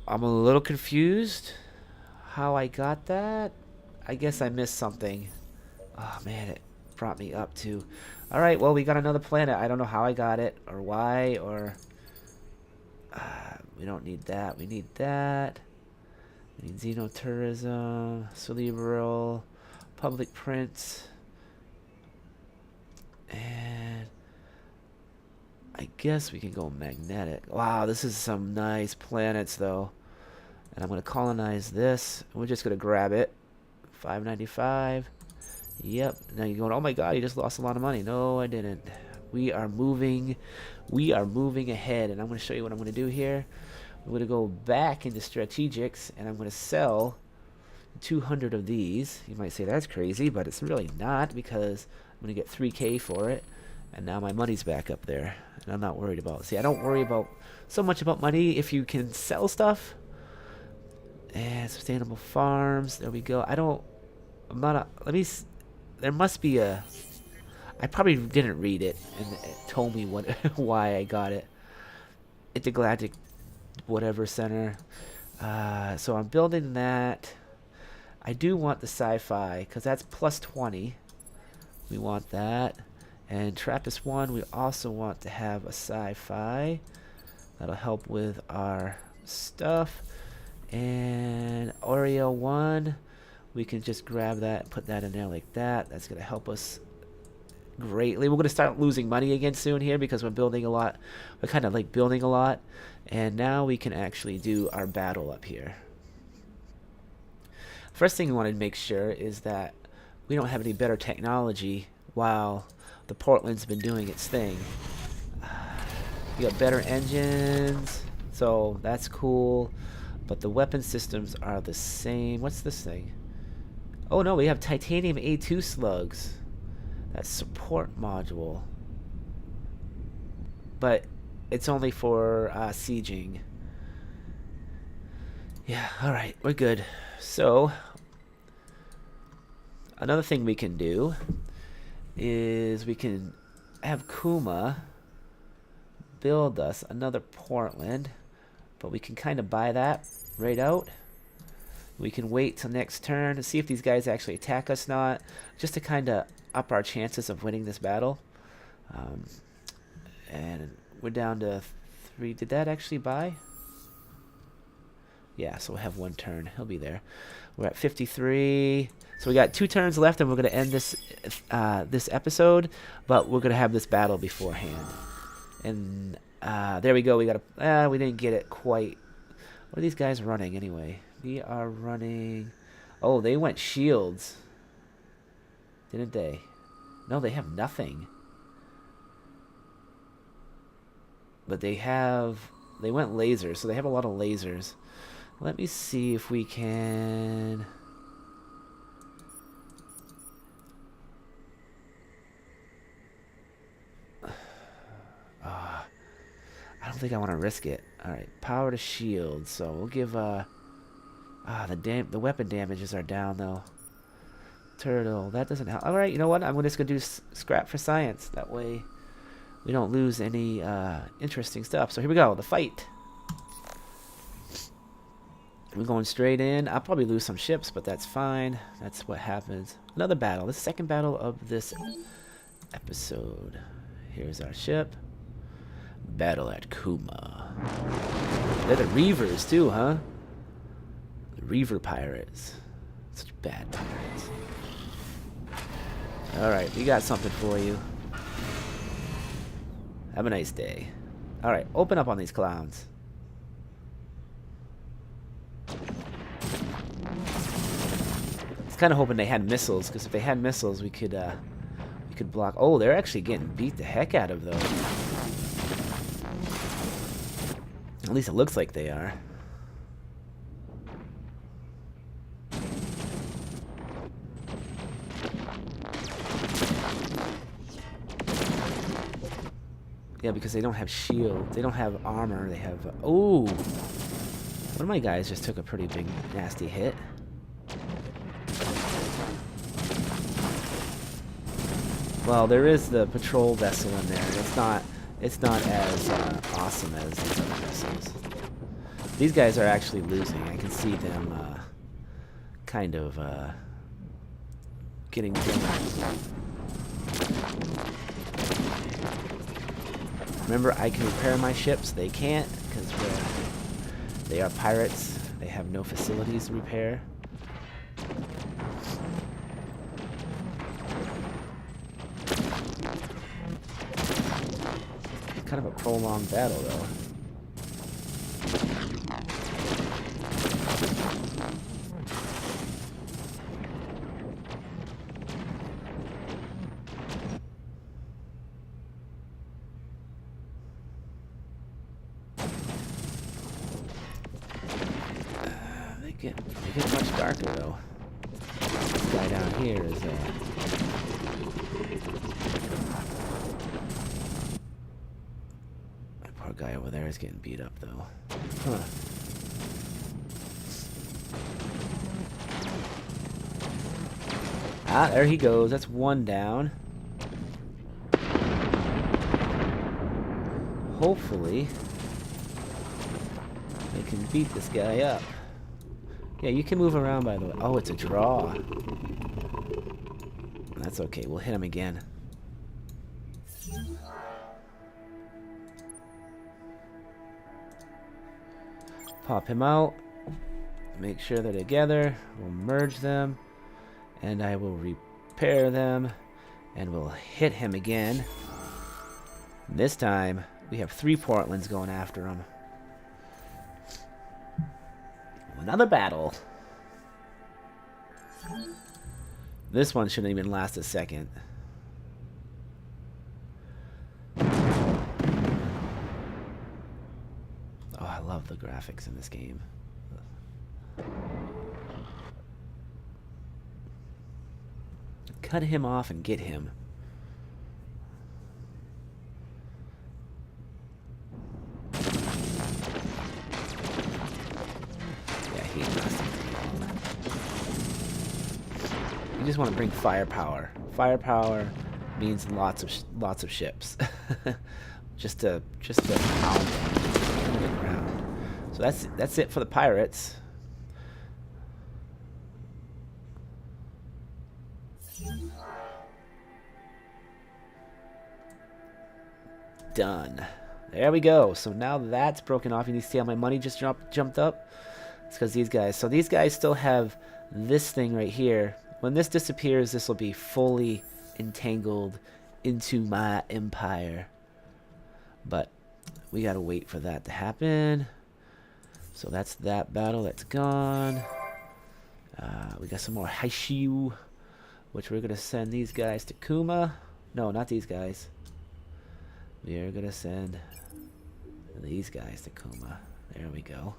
a little confused how I got that. I guess I missed something. Oh man, it brought me up to... Alright, well, we got another planet. I don't know how I got it, or why, or... we don't need that. We need that. We need xenotourism, cerebral, public prints, and I guess we can go magnetic. Wow, this is some nice planets, though. And I'm going to colonize this. We're just going to grab it. 595. Yep. Now you're going, oh my god, you just lost a lot of money. No, I didn't. We are moving. We are moving ahead. And I'm going to show you what I'm going to do here. I'm going to go back into strategics, and I'm going to sell 200 of these. You might say that's crazy, but it's really not, because I'm going to get 3K for it. And now my money's back up there, and I'm not worried about it. See, I don't worry about so much about money if you can sell stuff. And sustainable farms. There we go. I'm not a, let me, there must be a, I probably didn't read it, and it told me what, why I got it. Intergalactic whatever center. So I'm building that. I do want the sci-fi, because that's plus 20. We want that. And TRAPPIST 1, we also want to have a sci-fi. That'll help with our stuff. And Oreo 1, we can just grab that and put that in there like that. That's going to help us greatly. We're going to start losing money again soon here, because we're building a lot. We're kind of like building a lot. And now we can actually do our battle up here. First thing we want to make sure is that we don't have any better technology while the Portland's been doing its thing. You got better engines, so that's cool. But the weapon systems are the same. What's this thing? Oh no, we have titanium A2 slugs. That's support module. But it's only for sieging. Yeah, alright, we're good. So, another thing we can do is we can have Kuma build us another Portland, but we can kind of buy that right out. We can wait till next turn to see if these guys actually attack us not, just to kind of up our chances of winning this battle. And we're down to 3. Did that actually buy? Yeah, so we'll have 1 turn. He'll be there. We're at 53. So we got 2 turns left, and we're going to end this this episode, but we're going to have this battle beforehand. And there we go. We got we didn't get it quite. What are these guys running anyway? We are running. Oh, they went shields, didn't they? No, they have nothing. But they went lasers, so they have a lot of lasers. Let me see if we can. I don't think I want to risk it. Alright, power to shield. So we'll give the weapon damages are down though. Turtle, that doesn't help. Alright, you know what? I'm just gonna do scrap for science. That way we don't lose any interesting stuff. So here we go, the fight. We're going straight in. I'll probably lose some ships, but that's fine. That's what happens. Another battle. The second battle of this episode. Here's our ship. Battle at Kuma. They're the Reavers too, huh? The Reaver pirates. Such bad pirates. Alright, we got something for you. Have a nice day. Alright, open up on these clowns. I was kind of hoping they had missiles, because if they had missiles, we could block. Oh, they're actually getting beat the heck out of those. At least it looks like they are. Yeah, because they don't have shields. They don't have armor. They have... Oh! One of my guys just took a pretty big, nasty hit. Well, there is the patrol vessel in there. It's not as awesome as these other vessels. These guys are actually losing. I can see them kind of getting dimmer. Remember, I can repair my ships. They can't, because they are pirates. They have no facilities to repair. kind of a prolonged battle, though. They get much darker, though. This guy down here is, that poor guy over there is getting beat up, though. Huh. Ah, there he goes. That's one down. Hopefully, they can beat this guy up. Yeah, you can move around, by the way. Oh, it's a draw. That's okay. We'll hit him again. Pop him out. Make sure they're together. We'll merge them. And I will repair them. And we'll hit him again. This time, we have 3 Portlands going after him. Another battle. This one shouldn't even last a second. Oh, I love the graphics in this game. Cut him off and get him. You just want to bring firepower. Firepower means lots of ships, just to pound them into the ground. So that's it for the pirates. Done. There we go. So now that's broken off. You see how my money just jumped up? It's because these guys. So these guys still have this thing right here. When this disappears, this will be fully entangled into my empire. But we gotta wait for that to happen. So that's that battle. That's gone. We got some more Haishiu, which we're gonna send these guys to Kuma. No, not these guys. We are gonna send these guys to Kuma. There we go.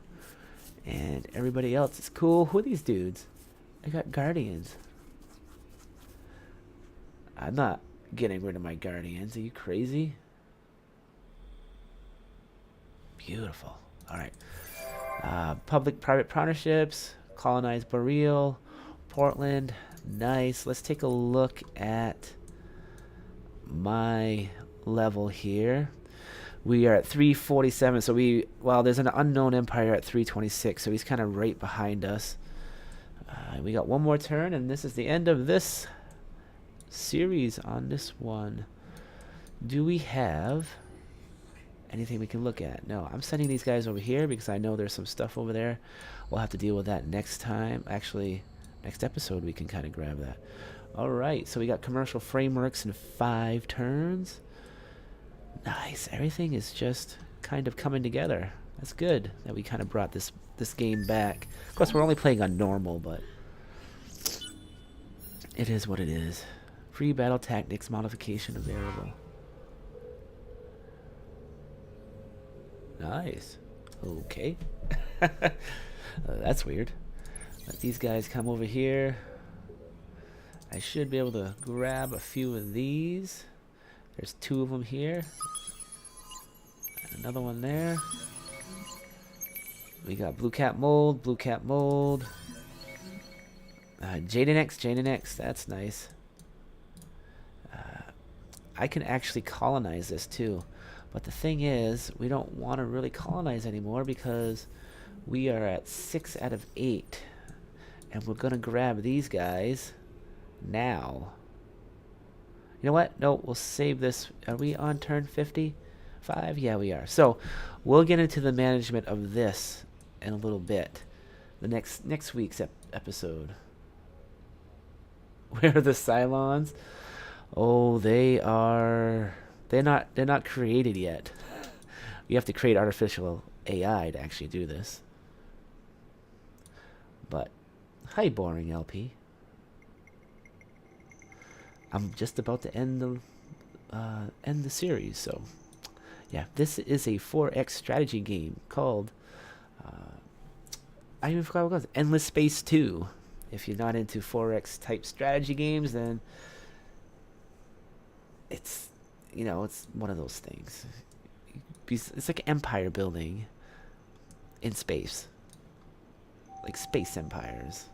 And everybody else is cool. Who are these dudes? I got guardians. I'm not getting rid of my guardians. Are you crazy? Beautiful. All right. Public-private partnerships. Colonize Boreal. Portland. Nice. Let's take a look at my level here. We are at 347. So there's an unknown empire at 326. So he's kind of right behind us. We got one more turn, and this is the end of this series on this one. Do we have anything we can look at? No, I'm sending these guys over here because I know there's some stuff over there. We'll have to deal with that next time. Actually, next episode we can kind of grab that. All right, so we got commercial frameworks in 5 turns. Nice. Everything is just kind of coming together. That's good that we kind of brought this game back. Of course, we're only playing on normal, but it is what it is. Free battle tactics modification available. Nice. Okay. That's weird. Let these guys come over here. I should be able to grab a few of these. There's 2 of them here. And another one there. We got Blue Cap Mold, Blue Cap Mold. Jaden X, that's nice. I can actually colonize this too. But the thing is, we don't want to really colonize anymore because we are at 6 out of 8. And we're going to grab these guys now. You know what? No, we'll save this. Are we on turn 55? Yeah, we are. So we'll get into the management of this in a little bit. The next week's episode. Where are the Cylons? Oh, they are They're not created yet. You have to create artificial AI to actually do this. But hi, boring LP. I'm just about to end the series, so yeah, this is a 4X strategy game called I even forgot what it was. Endless Space 2. If you're not into 4X type strategy games, then it's it's one of those things. It's like empire building in space, like space empires,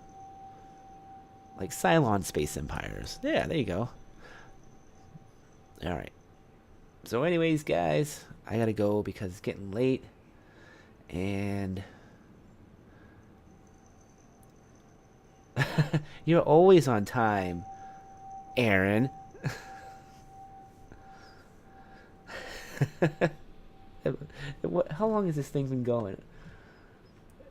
like Cylon space empires. Yeah, there you go. All right. So, anyways, guys, I gotta go because it's getting late, and you're always on time, Aaron. How long has this thing been going?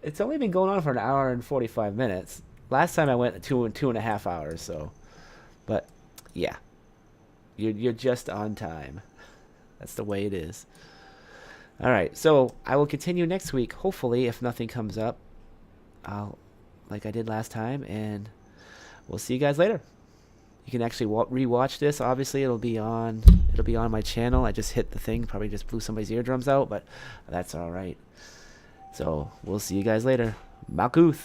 It's only been going on for an hour and 45 minutes. Last time I went 2.5 hours. So, but yeah, you're just on time. That's the way it is. All right, so I will continue next week. Hopefully, if nothing comes up, I'll like I did last time, and we'll see you guys later. You can actually rewatch this. Obviously, it'll be on my channel. I just hit the thing, probably just blew somebody's eardrums out, but that's all right. So we'll see you guys later. Malkuth,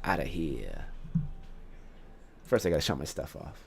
out of here. First, I gotta shut my stuff off.